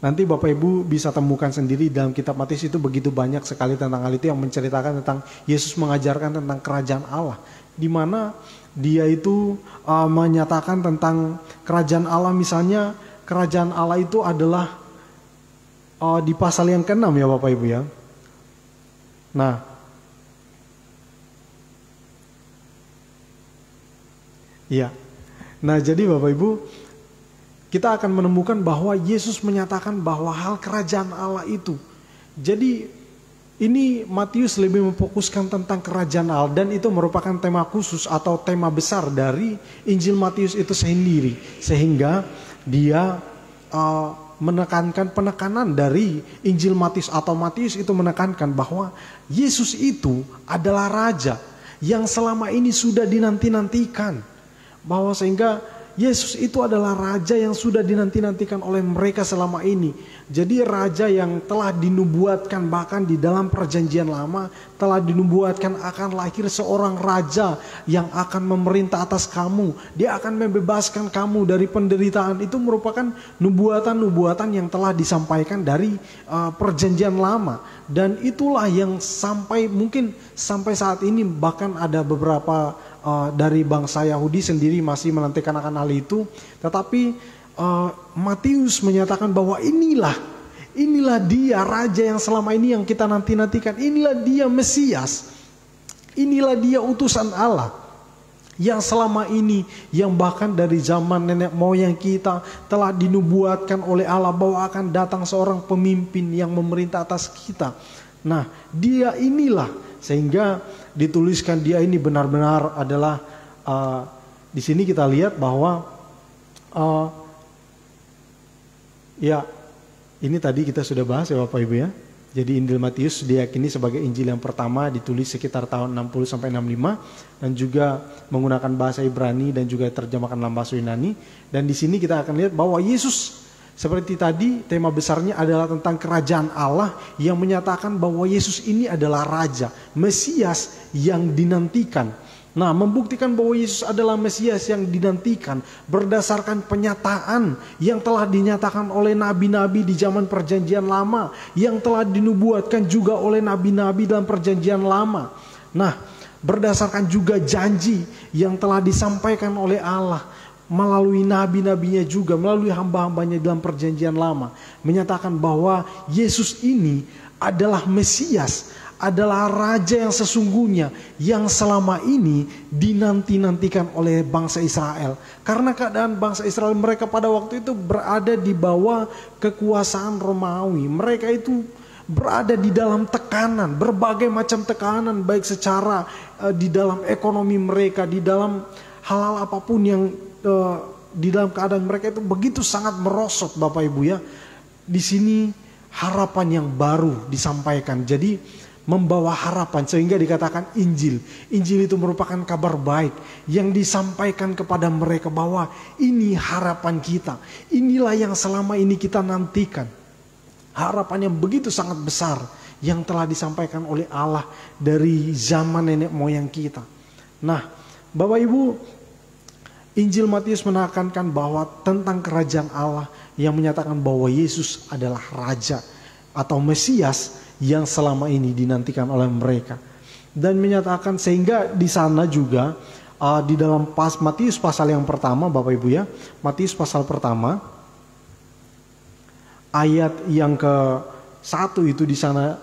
Nanti Bapak Ibu bisa temukan sendiri dalam kitab Matius, itu begitu banyak sekali tentang hal itu yang menceritakan tentang Yesus mengajarkan tentang kerajaan Allah, di mana dia itu menyatakan tentang kerajaan Allah. Misalnya kerajaan Allah itu adalah di pasal yang ke-6 ya Bapak Ibu ya. Nah, iya. Nah, jadi Bapak Ibu, kita akan menemukan bahwa Yesus menyatakan bahwa hal kerajaan Allah itu. Jadi ini Matius lebih memfokuskan tentang kerajaan Allah, dan itu merupakan tema khusus atau tema besar dari Injil Matius itu sendiri. Sehingga dia menekankan penekanan dari Injil Matius atau Matius itu menekankan bahwa Yesus itu adalah raja yang selama ini sudah dinanti-nantikan. Bahwa sehingga Yesus itu adalah raja yang sudah dinanti-nantikan oleh mereka selama ini. Jadi raja yang telah dinubuatkan, bahkan di dalam perjanjian lama telah dinubuatkan akan lahir seorang raja yang akan memerintah atas kamu. Dia akan membebaskan kamu dari penderitaan. Itu merupakan nubuatan-nubuatan yang telah disampaikan dari perjanjian lama. Dan itulah yang mungkin sampai saat ini bahkan ada beberapa dari bangsa Yahudi sendiri masih menantikan akan hal itu. Tetapi Matius menyatakan bahwa inilah dia raja yang selama ini yang kita nanti-nantikan. Inilah dia Mesias. Inilah dia utusan Allah yang selama ini, yang bahkan dari zaman nenek moyang kita telah dinubuatkan oleh Allah bahwa akan datang seorang pemimpin yang memerintah atas kita. Nah, dia inilah, sehingga dituliskan dia ini benar-benar adalah di sini kita lihat bahwa ya ini tadi kita sudah bahas ya Bapak Ibu ya. Jadi Injil Matius diyakini sebagai Injil yang pertama, ditulis sekitar tahun 60 sampai 65 dan juga menggunakan bahasa Ibrani dan juga terjemahkan dalam bahasa Yunani. Dan di sini kita akan lihat bahwa Yesus, seperti tadi tema besarnya adalah tentang kerajaan Allah yang menyatakan bahwa Yesus ini adalah raja, Mesias yang dinantikan. Nah, membuktikan bahwa Yesus adalah Mesias yang dinantikan berdasarkan penyataan yang telah dinyatakan oleh nabi-nabi di zaman perjanjian lama, yang telah dinubuatkan juga oleh nabi-nabi dalam perjanjian lama. Nah, berdasarkan juga janji yang telah disampaikan oleh Allah melalui nabi-nabinya juga, melalui hamba-hambanya dalam perjanjian lama, menyatakan bahwa Yesus ini adalah Mesias, adalah raja yang sesungguhnya yang selama ini dinanti-nantikan oleh bangsa Israel. Karena keadaan bangsa Israel, mereka pada waktu itu berada di bawah kekuasaan Romawi. Mereka itu berada di dalam tekanan, berbagai macam tekanan, baik secara di dalam ekonomi mereka, di dalam hal-hal apapun yang di dalam keadaan mereka itu begitu sangat merosot, Bapak Ibu ya. Di sini harapan yang baru disampaikan. Jadi membawa harapan, sehingga dikatakan Injil. Injil itu merupakan kabar baik yang disampaikan kepada mereka bahwa ini harapan kita. Inilah yang selama ini kita nantikan. Harapan yang begitu sangat besar yang telah disampaikan oleh Allah dari zaman nenek moyang kita. Nah, Bapak Ibu, Injil Matius menekankan bahwa tentang kerajaan Allah yang menyatakan bahwa Yesus adalah Raja atau Mesias yang selama ini dinantikan oleh mereka. Dan menyatakan, sehingga di sana juga di dalam Matius pasal yang pertama, Bapak Ibu ya, Matius pasal pertama ayat yang ke-1 itu di sana,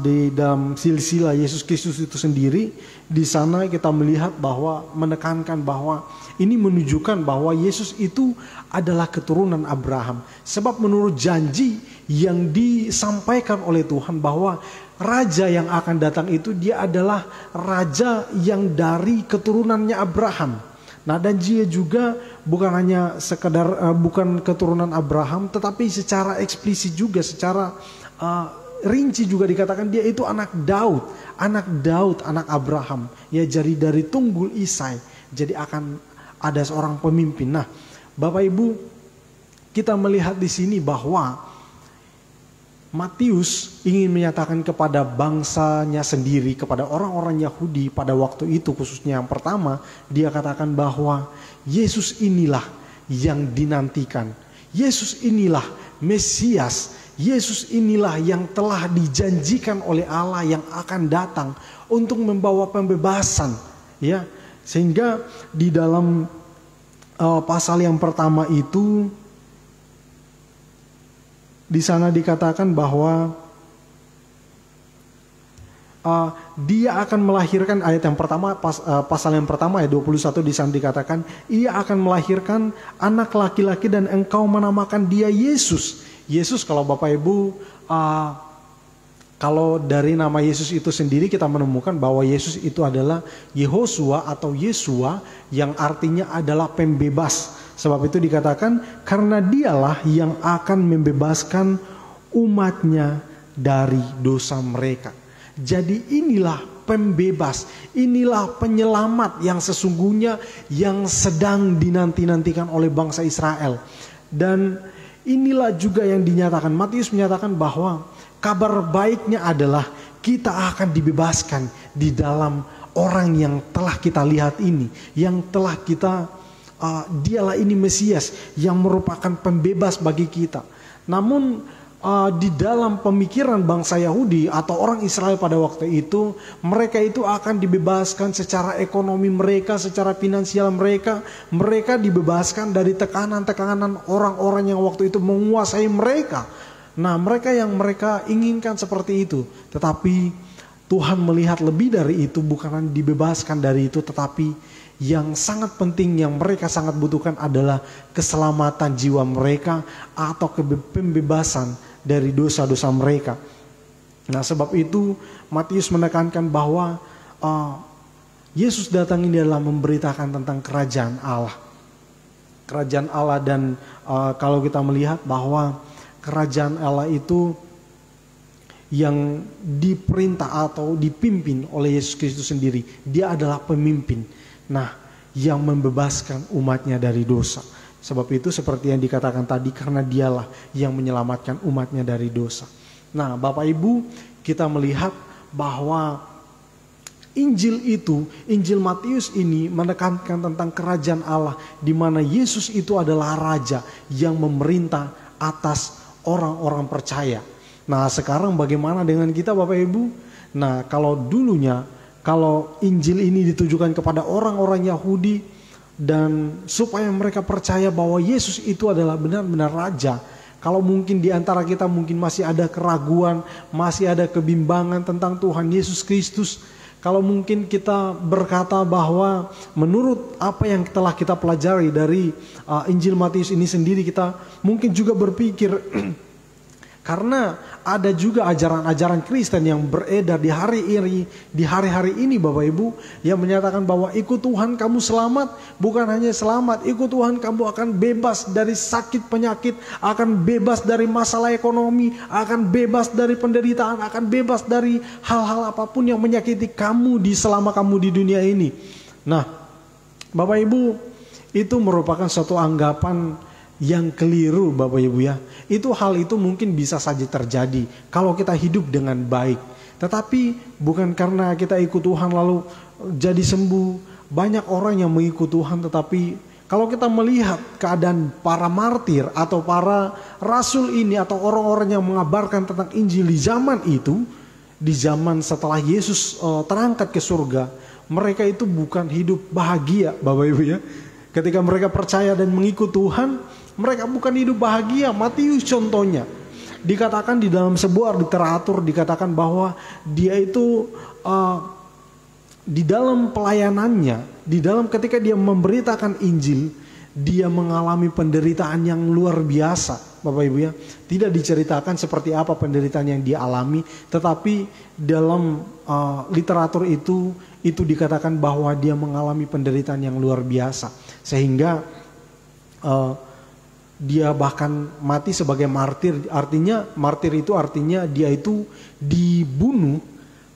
di dalam silsilah Yesus Kristus itu sendiri, di sana kita melihat bahwa menekankan bahwa ini menunjukkan bahwa Yesus itu adalah keturunan Abraham. Sebab menurut janji yang disampaikan oleh Tuhan bahwa raja yang akan datang itu dia adalah raja yang dari keturunannya Abraham. Nah, dan dia juga bukan hanya sekedar bukan keturunan Abraham, tetapi secara eksplisit juga, secara rinci juga dikatakan dia itu anak Daud, anak Abraham. Ya, jadi dari tunggul Isai. Jadi akan ada seorang pemimpin. Nah, Bapak Ibu, kita melihat di sini bahwa Matius ingin menyatakan kepada bangsanya sendiri, kepada orang-orang Yahudi pada waktu itu khususnya yang pertama, dia katakan bahwa Yesus inilah yang dinantikan. Yesus inilah Mesias. Yesus inilah yang telah dijanjikan oleh Allah yang akan datang untuk membawa pembebasan. Ya, sehingga di dalam pasal yang pertama itu, di sana dikatakan bahwa dia akan melahirkan, ayat yang pertama, pasal yang pertama ayat 21 di sana dikatakan, ia akan melahirkan anak laki-laki dan engkau menamakan dia Yesus. Yesus, kalau Bapak Ibu, kalau dari nama Yesus itu sendiri kita menemukan bahwa Yesus itu adalah Yehosua atau Yesua, yang artinya adalah pembebas. Sebab itu dikatakan karena dialah yang akan membebaskan umatnya dari dosa mereka. Jadi inilah pembebas, inilah penyelamat yang sesungguhnya yang sedang dinanti-nantikan oleh bangsa Israel. Dan inilah juga yang dinyatakan, Matius menyatakan bahwa kabar baiknya adalah kita akan dibebaskan di dalam orang yang telah kita lihat ini, yang telah kita, dialah ini Mesias yang merupakan pembebas bagi kita. Namun di dalam pemikiran bangsa Yahudi atau orang Israel pada waktu itu, mereka itu akan dibebaskan secara ekonomi mereka, secara finansial mereka. Mereka dibebaskan dari tekanan-tekanan orang-orang yang waktu itu menguasai mereka. Nah, mereka yang mereka inginkan seperti itu. Tetapi Tuhan melihat lebih dari itu, bukan dibebaskan dari itu, tetapi yang sangat penting yang mereka sangat butuhkan adalah keselamatan jiwa mereka atau pembebasan dari dosa-dosa mereka. Nah, sebab itu Matius menekankan bahwa Yesus datang ini adalah memberitakan tentang kerajaan Allah. Kerajaan Allah, dan kalau kita melihat bahwa kerajaan Allah itu yang diperintah atau dipimpin oleh Yesus Kristus sendiri. Dia adalah pemimpin. Nah, yang membebaskan umatnya dari dosa. Sebab itu seperti yang dikatakan tadi, karena dialah yang menyelamatkan umatnya dari dosa. Nah, Bapak Ibu, kita melihat bahwa Injil itu, Injil Matius ini menekankan tentang kerajaan Allah, di mana Yesus itu adalah Raja yang memerintah atas orang-orang percaya. Nah, sekarang bagaimana dengan kita, Bapak Ibu? Nah, kalau dulunya, kalau Injil ini ditujukan kepada orang-orang Yahudi, dan supaya mereka percaya bahwa Yesus itu adalah benar-benar Raja. Kalau mungkin di antara kita mungkin masih ada keraguan, masih ada kebimbangan tentang Tuhan Yesus Kristus. Kalau mungkin kita berkata bahwa menurut apa yang telah kita pelajari dari Injil Matius ini sendiri, kita mungkin juga berpikir karena ada juga ajaran-ajaran Kristen yang beredar di hari-hari ini Bapak Ibu, yang menyatakan bahwa ikut Tuhan kamu selamat. Bukan hanya selamat, ikut Tuhan kamu akan bebas dari sakit penyakit, akan bebas dari masalah ekonomi, akan bebas dari penderitaan, akan bebas dari hal-hal apapun yang menyakiti kamu selama kamu di dunia ini. Nah, Bapak Ibu, itu merupakan suatu anggapan yang keliru, Bapak Ibu ya. Hal itu mungkin bisa saja terjadi kalau kita hidup dengan baik. Tetapi bukan karena kita ikut Tuhan lalu jadi sembuh. Banyak orang yang mengikut Tuhan, tetapi kalau kita melihat keadaan para martir atau para rasul ini atau orang-orang yang mengabarkan tentang Injil di zaman itu, di zaman setelah Yesus terangkat ke surga, mereka itu bukan hidup bahagia, Bapak Ibu ya. Ketika mereka percaya dan mengikut Tuhan, mereka bukan hidup bahagia. Matius contohnya, dikatakan di dalam sebuah literatur, dikatakan bahwa dia itu di dalam pelayanannya, di dalam ketika dia memberitakan Injil, dia mengalami penderitaan yang luar biasa, Bapak Ibu ya. Tidak diceritakan seperti apa penderitaan yang dia alami, tetapi dalam literatur itu dikatakan bahwa dia mengalami penderitaan yang luar biasa, sehingga dia bahkan mati sebagai martir. Artinya martir itu artinya dia itu dibunuh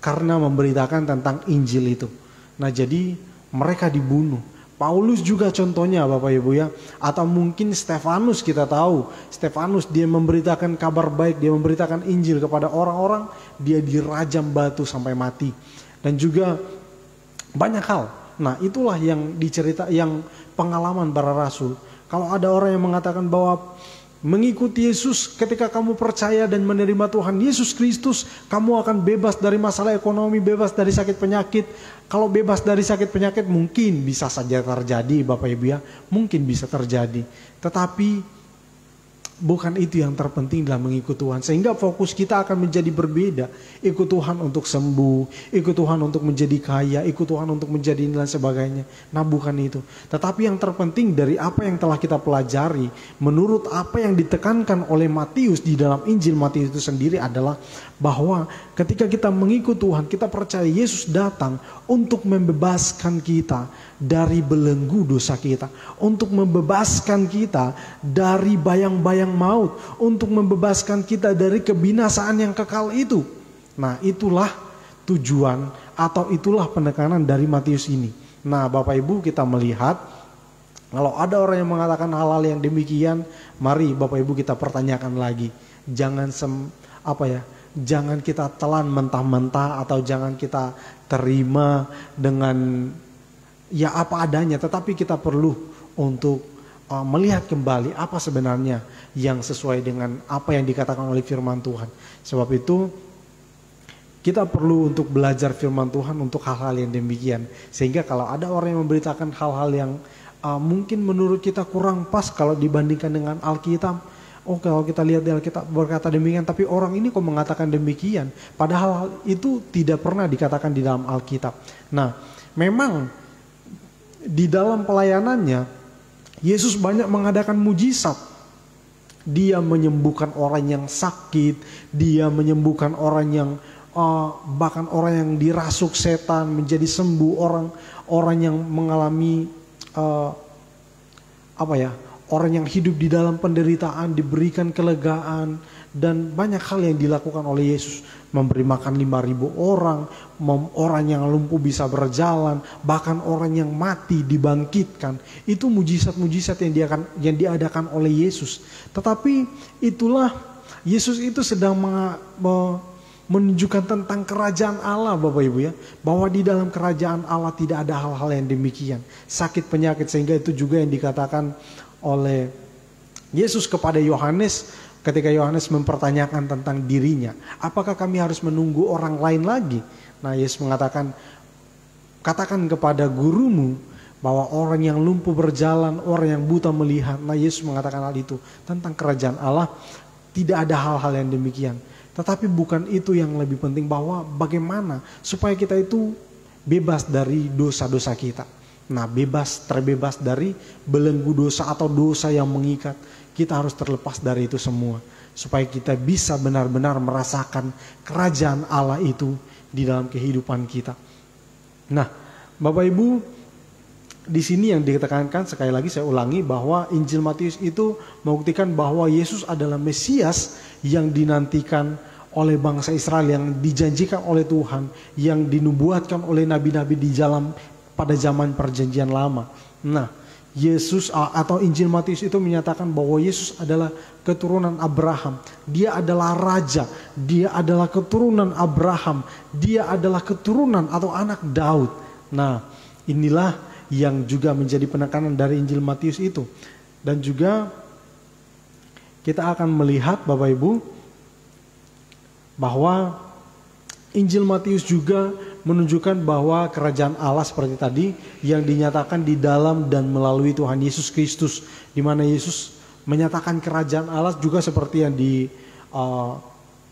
karena memberitakan tentang Injil itu. Nah, jadi mereka dibunuh. Paulus juga contohnya, Bapak Ibu ya. Atau mungkin Stefanus, kita tahu Stefanus, dia memberitakan kabar baik, dia memberitakan Injil kepada orang-orang, dia dirajam batu sampai mati. Dan juga banyak hal. Nah, itulah yang yang pengalaman para rasul. Kalau ada orang yang mengatakan bahwa mengikuti Yesus, ketika kamu percaya dan menerima Tuhan Yesus Kristus, kamu akan bebas dari masalah ekonomi, bebas dari sakit penyakit. Kalau bebas dari sakit penyakit mungkin bisa saja terjadi, Bapak Ibu ya, mungkin bisa terjadi. Tetapi Bukan itu yang terpenting dalam mengikut Tuhan. Sehingga fokus kita akan menjadi berbeda. Ikut Tuhan untuk sembuh, ikut Tuhan untuk menjadi kaya, ikut Tuhan untuk menjadi ini dan sebagainya. Nah, bukan itu. Tetapi yang terpenting dari apa yang telah kita pelajari, menurut apa yang ditekankan oleh Matius di dalam Injil Matius itu sendiri adalah bahwa ketika kita mengikut Tuhan, kita percaya Yesus datang untuk membebaskan kita dari belenggu dosa kita, untuk membebaskan kita dari bayang-bayang maut, untuk membebaskan kita dari kebinasaan yang kekal itu. Nah, itulah tujuan atau itulah penekanan dari Matius ini. Nah, Bapak Ibu, kita melihat kalau ada orang yang mengatakan hal-hal yang demikian, mari Bapak Ibu kita pertanyakan lagi. Jangan jangan kita telan mentah-mentah atau jangan kita terima dengan ya apa adanya, tetapi kita perlu untuk melihat kembali apa sebenarnya yang sesuai dengan apa yang dikatakan oleh firman Tuhan. Sebab itu kita perlu untuk belajar firman Tuhan untuk hal-hal yang demikian. Sehingga kalau ada orang yang memberitakan hal-hal yang mungkin menurut kita kurang pas kalau dibandingkan dengan Alkitab. Oh, kalau kita lihat di Alkitab berkata demikian, tapi orang ini kok mengatakan demikian. Padahal hal itu tidak pernah dikatakan di dalam Alkitab. Nah, memang di dalam pelayanannya Yesus banyak mengadakan mujizat. Dia menyembuhkan orang yang sakit, dia menyembuhkan orang yang bahkan orang yang dirasuk setan menjadi sembuh, orang yang mengalami orang yang hidup di dalam penderitaan diberikan kelegaan, dan banyak hal yang dilakukan oleh Yesus. Memberi makan 5.000 orang, orang yang lumpuh bisa berjalan, bahkan orang yang mati dibangkitkan. Itu mujizat-mujizat yang diadakan oleh Yesus. Tetapi itulah Yesus itu sedang menunjukkan tentang kerajaan Allah, Bapak Ibu ya. Bahwa di dalam kerajaan Allah tidak ada hal-hal yang demikian. Sakit penyakit, sehingga itu juga yang dikatakan oleh Yesus kepada Yohanes ketika Yohanes mempertanyakan tentang dirinya. Apakah kami harus menunggu orang lain lagi? Nah, Yesus mengatakan, katakan kepada gurumu bahwa orang yang lumpuh berjalan, orang yang buta melihat. Nah, Yesus mengatakan hal itu tentang kerajaan Allah. Tidak ada hal-hal yang demikian. Tetapi bukan itu yang lebih penting, bahwa bagaimana supaya kita itu bebas dari dosa-dosa kita. Nah, terbebas dari belenggu dosa atau dosa yang mengikat. Kita harus terlepas dari itu semua. Supaya kita bisa benar-benar merasakan kerajaan Allah itu di dalam kehidupan kita. Nah, Bapak Ibu, di sini yang ditekankan, sekali lagi saya ulangi, bahwa Injil Matius itu membuktikan bahwa Yesus adalah Mesias yang dinantikan oleh bangsa Israel, yang dijanjikan oleh Tuhan, yang dinubuatkan oleh nabi-nabi pada zaman perjanjian lama. Nah, Yesus atau Injil Matius itu menyatakan bahwa Yesus adalah keturunan Abraham. Dia adalah raja, dia adalah keturunan Abraham, dia adalah keturunan atau anak Daud. Nah, inilah yang juga menjadi penekanan dari Injil Matius itu. Dan juga kita akan melihat, Bapak Ibu, bahwa Injil Matius juga menunjukkan bahwa kerajaan Allah seperti tadi yang dinyatakan di dalam dan melalui Tuhan Yesus Kristus, di mana Yesus menyatakan kerajaan Allah juga seperti yang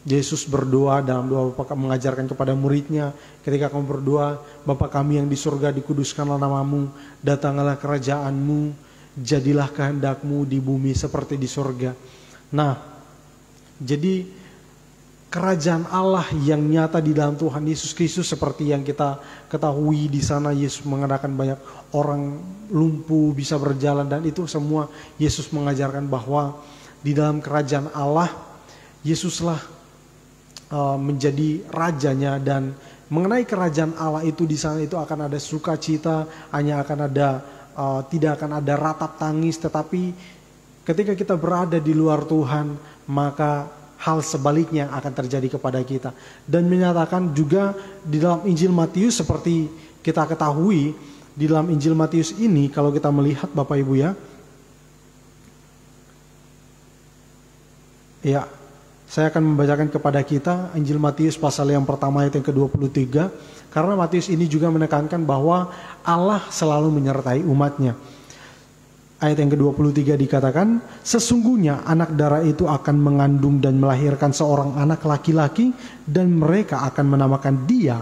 Yesus berdoa dalam doa Bapa, mengajarkan kepada muridnya ketika kamu berdoa, Bapa kami yang di surga, dikuduskanlah namamu, datanglah kerajaanmu, jadilah kehendakmu di bumi seperti di surga. Nah, jadi kerajaan Allah yang nyata di dalam Tuhan Yesus Kristus, seperti yang kita ketahui di sana Yesus mengadakan banyak orang lumpuh bisa berjalan, dan itu semua Yesus mengajarkan bahwa di dalam kerajaan Allah Yesuslah menjadi rajanya, dan mengenai kerajaan Allah itu di sana itu akan ada sukacita, hanya akan ada tidak akan ada ratap tangis, tetapi ketika kita berada di luar Tuhan maka hal sebaliknya akan terjadi kepada kita. Dan menyatakan juga di dalam Injil Matius, seperti kita ketahui di dalam Injil Matius ini, kalau kita melihat Bapak Ibu ya, saya akan membacakan kepada kita Injil Matius pasal yang pertama ayat yang ke-23, karena Matius ini juga menekankan bahwa Allah selalu menyertai umatnya. Ayat yang ke-23 dikatakan, sesungguhnya anak darah itu akan mengandung dan melahirkan seorang anak laki-laki, dan mereka akan menamakan dia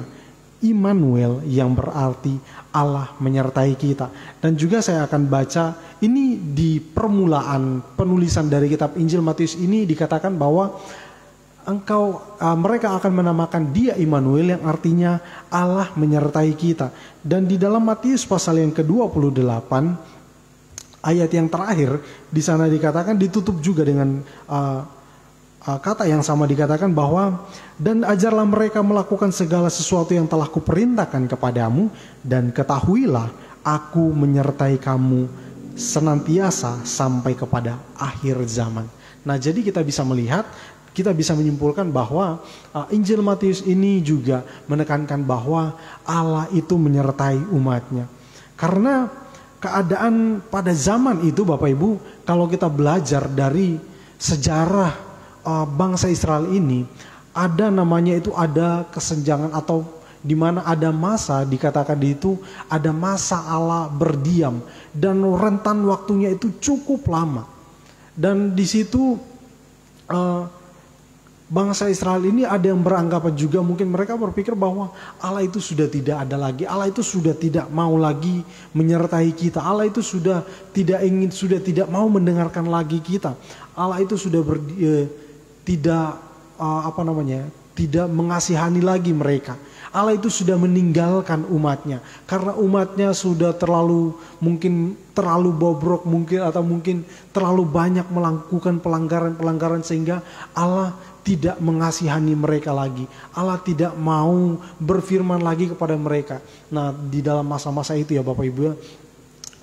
Immanuel, yang berarti Allah menyertai kita. Dan juga saya akan baca ini di permulaan penulisan dari kitab Injil Matius ini, dikatakan bahwa mereka akan menamakan dia Immanuel, yang artinya Allah menyertai kita. Dan di dalam Matius pasal yang ke-28 ayat yang terakhir, di sana dikatakan, ditutup juga dengan kata yang sama, dikatakan bahwa, dan ajarlah mereka melakukan segala sesuatu yang telah kuperintahkan kepadamu, dan ketahuilah aku menyertai kamu senantiasa sampai kepada akhir zaman. Nah, jadi kita bisa melihat, kita bisa menyimpulkan bahwa Injil Matius ini juga menekankan bahwa Allah itu menyertai umatnya. Karena keadaan pada zaman itu, Bapak Ibu, kalau kita belajar dari sejarah bangsa Israel ini, ada namanya itu, ada kesenjangan, atau di mana ada masa, dikatakan di itu ada masa Allah berdiam, dan rentan waktunya itu cukup lama. Dan di situ bangsa Israel ini ada yang beranggapan juga, mungkin mereka berpikir bahwa Allah itu sudah tidak ada lagi, Allah itu sudah tidak mau lagi menyertai kita, Allah itu sudah tidak ingin, sudah tidak mau mendengarkan lagi kita, Allah itu sudah tidak mengasihani lagi mereka, Allah itu sudah meninggalkan umatnya, karena umatnya sudah terlalu bobrok mungkin, atau mungkin terlalu banyak melakukan pelanggaran sehingga Allah tidak mengasihani mereka lagi. Allah tidak mau berfirman lagi kepada mereka. Nah, di dalam masa-masa itu ya Bapak Ibu ya.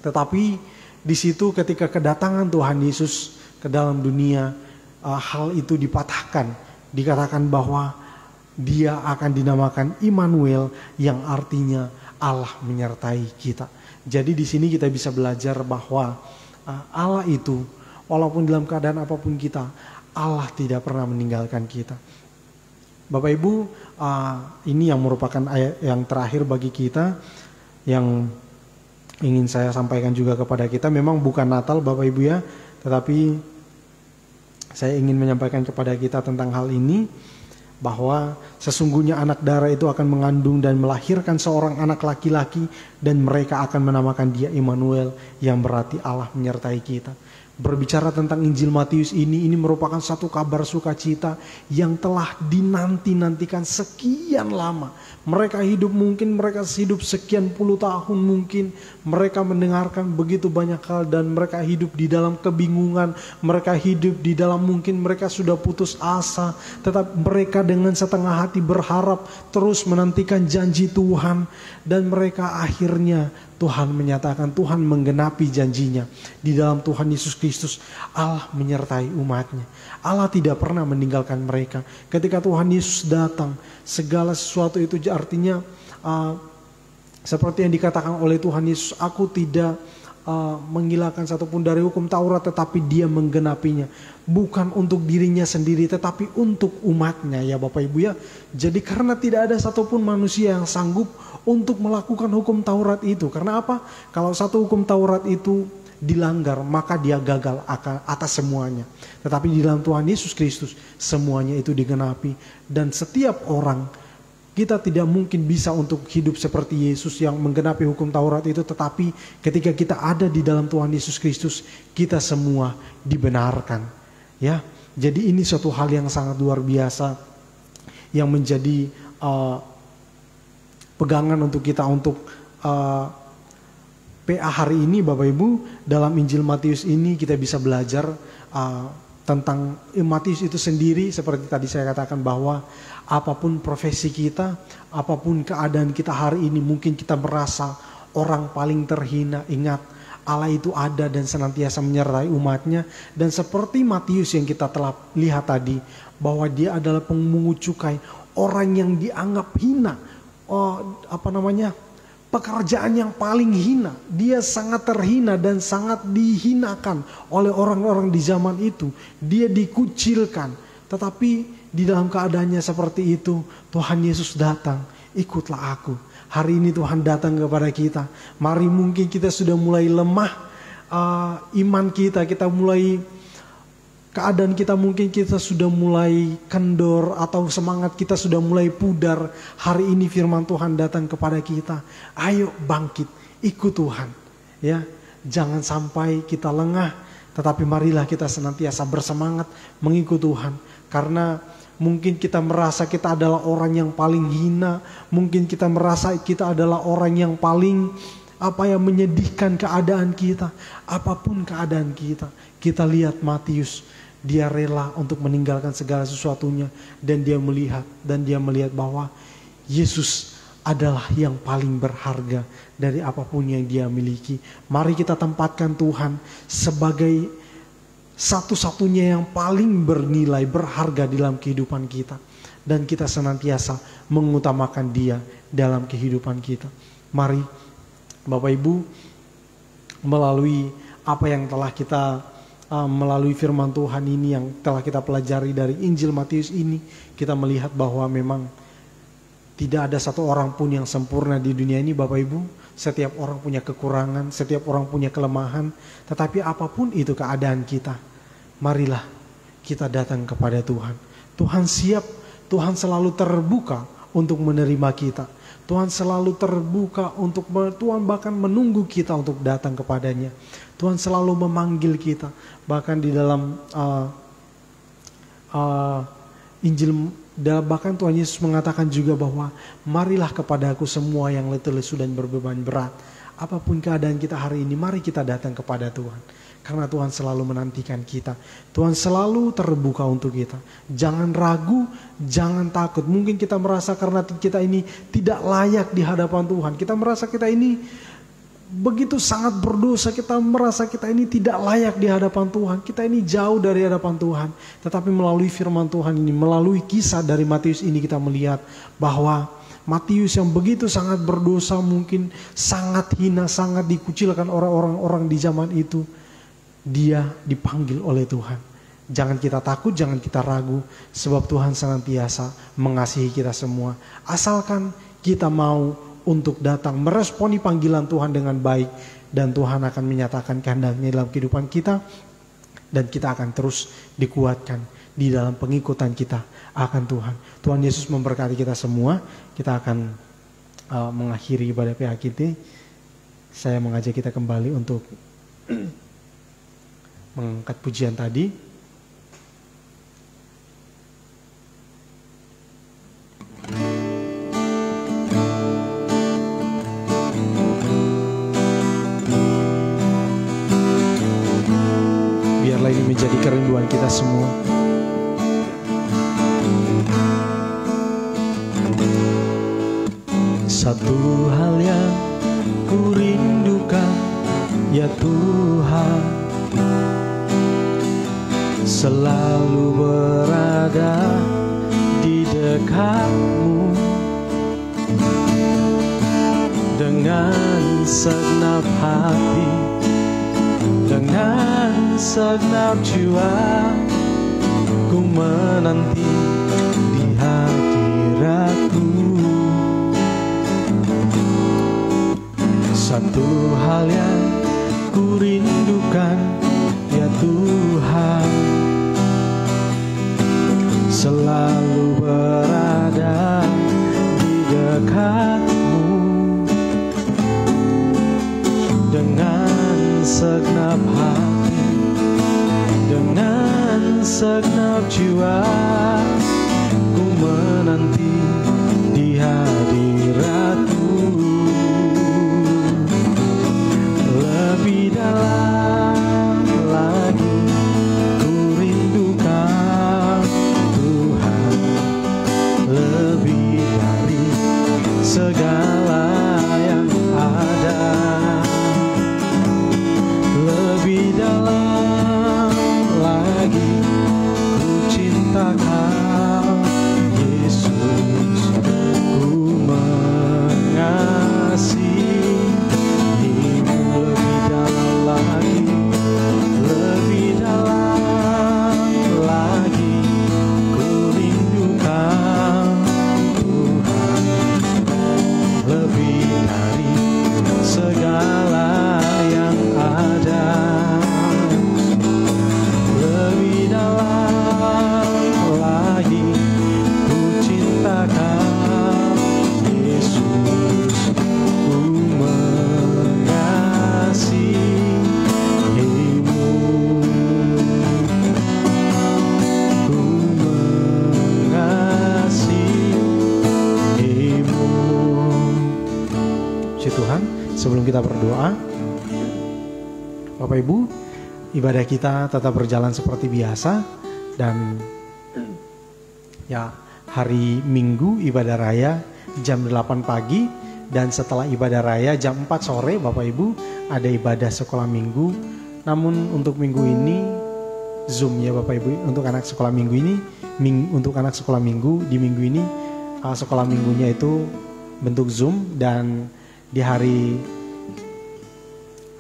Tetapi di situ ketika kedatangan Tuhan Yesus ke dalam dunia, hal itu dipatahkan. Dikatakan bahwa dia akan dinamakan Immanuel, yang artinya Allah menyertai kita. Jadi di sini kita bisa belajar bahwa Allah itu, walaupun dalam keadaan apapun kita, Allah tidak pernah meninggalkan kita. Bapak Ibu, ini yang merupakan ayat yang terakhir bagi kita, yang ingin saya sampaikan juga kepada kita. Memang bukan Natal Bapak Ibu ya, tetapi saya ingin menyampaikan kepada kita tentang hal ini, bahwa sesungguhnya anak darah itu akan mengandung dan melahirkan seorang anak laki-laki, dan mereka akan menamakan dia Immanuel, yang berarti Allah menyertai kita. Berbicara tentang Injil Matius ini merupakan satu kabar sukacita yang telah dinanti-nantikan sekian lama. Mereka hidup sekian puluh tahun mungkin. Mereka mendengarkan begitu banyak hal, dan mereka hidup di dalam kebingungan. Mereka hidup di dalam, mungkin mereka sudah putus asa, tetap mereka dengan setengah hati berharap, terus menantikan janji Tuhan. Dan mereka akhirnya Tuhan menyatakan, Tuhan menggenapi janjinya. Di dalam Tuhan Yesus Kristus, Allah menyertai umatnya. Allah tidak pernah meninggalkan mereka. Ketika Tuhan Yesus datang, segala sesuatu itu artinya seperti yang dikatakan oleh Tuhan Yesus, aku tidak menghilangkan satupun dari hukum Taurat, tetapi dia menggenapinya. Bukan untuk dirinya sendiri, tetapi untuk umatnya ya Bapak Ibu ya. Jadi karena tidak ada satupun manusia yang sanggup untuk melakukan hukum Taurat itu. Karena apa? Kalau satu hukum Taurat itu dilanggar, maka dia gagal atas semuanya. Tetapi di dalam Tuhan Yesus Kristus, semuanya itu digenapi. Dan setiap orang, kita tidak mungkin bisa untuk hidup seperti Yesus yang menggenapi hukum Taurat itu. Tetapi ketika kita ada di dalam Tuhan Yesus Kristus, kita semua dibenarkan. Ya, jadi ini suatu hal yang sangat luar biasa, yang menjadi pegangan untuk kita untuk PA hari ini Bapak Ibu. Dalam Injil Matius ini kita bisa belajar tentang Matius itu sendiri. Seperti tadi saya katakan bahwa apapun profesi kita, apapun keadaan kita hari ini, mungkin kita merasa orang paling terhina, ingat Allah itu ada dan senantiasa menyertai umatnya. Dan seperti Matius yang kita telah lihat tadi, bahwa dia adalah pemungut cukai, orang yang dianggap hina, pekerjaan yang paling hina. Dia sangat terhina dan sangat dihinakan oleh orang-orang di zaman itu. Dia dikucilkan. Tetapi di dalam keadaannya seperti itu, Tuhan Yesus datang, ikutlah aku. Hari ini Tuhan datang kepada kita. Mari, mungkin kita sudah mulai lemah, iman kita, keadaan kita mungkin kita sudah mulai kendor atau semangat kita sudah mulai pudar. Hari ini firman Tuhan datang kepada kita. Ayo bangkit, ikut Tuhan. Ya, jangan sampai kita lengah, tetapi marilah kita senantiasa bersemangat mengikut Tuhan. Karena mungkin kita merasa kita adalah orang yang paling hina, mungkin kita merasa kita adalah orang yang paling menyedihkan keadaan kita. Apapun keadaan kita, kita lihat Matius. Dia rela untuk meninggalkan segala sesuatunya. Dan dia melihat bahwa Yesus adalah yang paling berharga dari apapun yang dia miliki. Mari kita tempatkan Tuhan sebagai satu-satunya yang paling bernilai, berharga dalam kehidupan kita. Dan kita senantiasa mengutamakan dia dalam kehidupan kita. Mari Bapak Ibu, melalui apa yang telah kita melalui firman Tuhan ini yang telah kita pelajari dari Injil Matius ini, kita melihat bahwa memang tidak ada satu orang pun yang sempurna di dunia ini Bapak Ibu. Setiap orang punya kekurangan, setiap orang punya kelemahan. Tetapi apapun itu keadaan kita, marilah kita datang kepada Tuhan. Tuhan siap, Tuhan selalu terbuka untuk menerima kita. Tuhan selalu terbuka Tuhan bahkan menunggu kita untuk datang kepadanya. Tuhan selalu memanggil kita. Bahkan di dalam Injil, bahkan Tuhan Yesus mengatakan juga bahwa marilah kepada aku semua yang letih lesu dan berbeban berat. Apapun keadaan kita hari ini, mari kita datang kepada Tuhan. Karena Tuhan selalu menantikan kita. Tuhan selalu terbuka untuk kita. Jangan ragu, jangan takut. Mungkin kita merasa karena kita ini tidak layak di hadapan Tuhan. Kita merasa kita ini begitu sangat berdosa. Kita merasa kita ini tidak layak di hadapan Tuhan. Kita ini jauh dari hadapan Tuhan. Tetapi melalui firman Tuhan ini, melalui kisah dari Matius ini, kita melihat bahwa Matius yang begitu sangat berdosa, mungkin sangat hina, sangat dikucilkan orang-orang di zaman itu, dia dipanggil oleh Tuhan. Jangan kita takut, jangan kita ragu, sebab Tuhan senantiasa mengasihi kita semua. Asalkan kita mau untuk datang meresponi panggilan Tuhan dengan baik, dan Tuhan akan menyatakan kehendaknya dalam kehidupan kita, dan kita akan terus dikuatkan di dalam pengikutan kita akan Tuhan. Tuhan Yesus memberkati kita semua. Kita akan mengakhiri ibadah PHKT. Saya mengajak kita kembali untuk mengangkat pujian tadi. Biarlah ini menjadi kerinduan kita semua. Satu hal yang ku rindukan, ya Tuhan, selalu berada di dekat-Mu. Dengan segenap hati, dengan segenap jiwa, ku menanti di hadirat-Mu. Satu hal yang ku rindukan, ya Tuhan, selalu berada di dekat-Mu. Dengan segenap hati, dengan segenap jiwa, ku menanti di hadirat-Mu. Lebih dalam lagi ku rindukan Tuhan, lebih dari segala yang ada. Lebih dalam lagi ku cinta Kau Yesus, ku mengasihi-Mu. Lebih dalam lagi, lebih dalam lagi ku rindukan Tuhan, lebih dari segala yang ada. kita berdoa. Bapak Ibu, ibadah kita tetap berjalan seperti biasa. Dan ya, hari Minggu ibadah raya jam 8 pagi. Dan setelah ibadah raya jam 4 sore Bapak Ibu ada ibadah sekolah minggu. Namun untuk minggu ini Zoom ya Bapak Ibu. Untuk anak sekolah minggu ini, untuk anak sekolah minggu di minggu ini sekolah minggunya itu bentuk Zoom. Dan di hari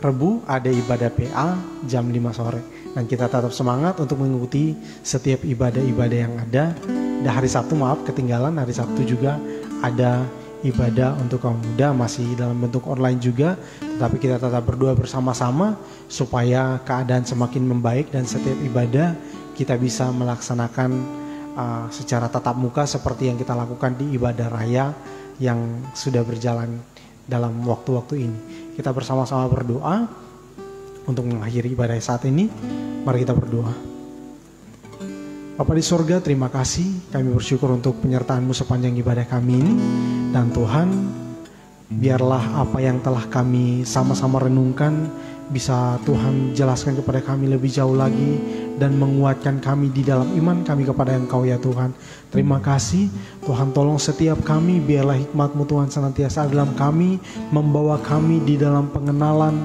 Rebu ada ibadah PA jam 5 sore. Dan kita tetap semangat untuk mengikuti setiap ibadah-ibadah yang ada. Dan hari Sabtu ketinggalan, hari Sabtu juga ada ibadah untuk kaum muda, masih dalam bentuk online juga. Tetapi kita tetap berdoa bersama-sama supaya keadaan semakin membaik dan setiap ibadah kita bisa melaksanakan secara tatap muka seperti yang kita lakukan di ibadah raya yang sudah berjalan dalam waktu-waktu ini. Kita bersama-sama berdoa untuk mengakhiri ibadah saat ini. Mari kita berdoa. Bapa di sorga, terima kasih. Kami bersyukur untuk penyertaan-Mu sepanjang ibadah kami ini. Dan Tuhan, biarlah apa yang telah kami sama-sama renungkan bisa Tuhan jelaskan kepada kami lebih jauh lagi dan menguatkan kami di dalam iman kami kepada Engkau ya Tuhan. Terima kasih Tuhan, tolong setiap kami, biarlah hikmat-Mu Tuhan senantiasa dalam kami, membawa kami di dalam pengenalan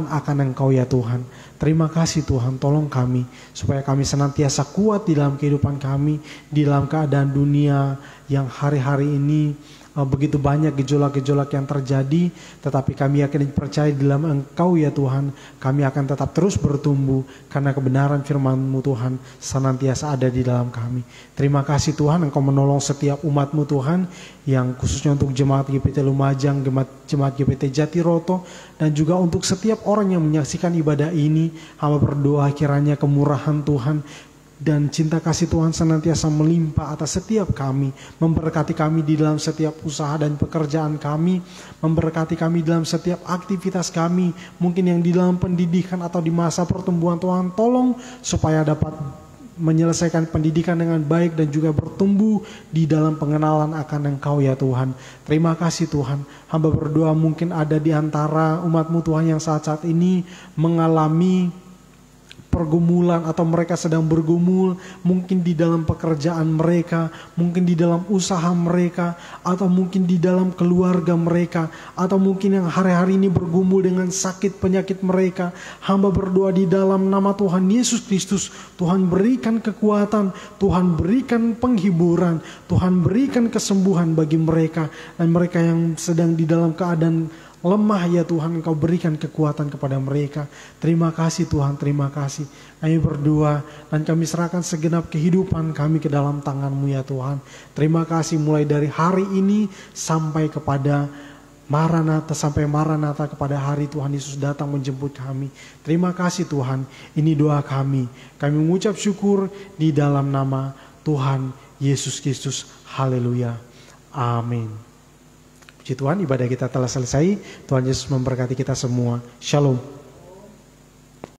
akan Engkau ya Tuhan. Terima kasih Tuhan, tolong kami supaya kami senantiasa kuat di dalam kehidupan kami, di dalam keadaan dunia yang hari-hari ini begitu banyak gejolak-gejolak yang terjadi. Tetapi kami yakin percaya di dalam Engkau ya Tuhan, kami akan tetap terus bertumbuh karena kebenaran firman-Mu Tuhan senantiasa ada di dalam kami. Terima kasih Tuhan, Engkau menolong setiap umat-Mu Tuhan, yang khususnya untuk Jemaat GPT Lumajang, Jemaat GPT Jatiroto, dan juga untuk setiap orang yang menyaksikan ibadah ini. Hamba berdoa kiranya kemurahan Tuhan dan cinta kasih Tuhan senantiasa melimpah atas setiap kami, memberkati kami di dalam setiap usaha dan pekerjaan kami, memberkati kami dalam setiap aktivitas kami, mungkin yang di dalam pendidikan atau di masa pertumbuhan. Tuhan tolong supaya dapat menyelesaikan pendidikan dengan baik dan juga bertumbuh di dalam pengenalan akan Engkau ya Tuhan. Terima kasih Tuhan. Hamba berdoa mungkin ada di antara umat-Mu Tuhan yang saat-saat ini mengalami pergumulan atau mereka sedang bergumul, mungkin di dalam pekerjaan mereka, mungkin di dalam usaha mereka, atau mungkin di dalam keluarga mereka, atau mungkin yang hari-hari ini bergumul dengan sakit penyakit mereka. Hamba berdoa di dalam nama Tuhan Yesus Kristus, Tuhan berikan kekuatan, Tuhan berikan penghiburan, Tuhan berikan kesembuhan bagi mereka, dan mereka yang sedang di dalam keadaan lemah ya Tuhan, Engkau berikan kekuatan kepada mereka. Terima kasih Tuhan, terima kasih. Kami berdoa dan kami serahkan segenap kehidupan kami ke dalam tangan-Mu ya Tuhan. Terima kasih mulai dari hari ini sampai kepada Maranatha, kepada hari Tuhan Yesus datang menjemput kami. Terima kasih Tuhan, ini doa kami. Kami mengucap syukur di dalam nama Tuhan Yesus Kristus. Haleluya. Amin. Puji Tuhan, ibadah kita telah selesai. Tuhan Yesus memberkati kita semua. Shalom.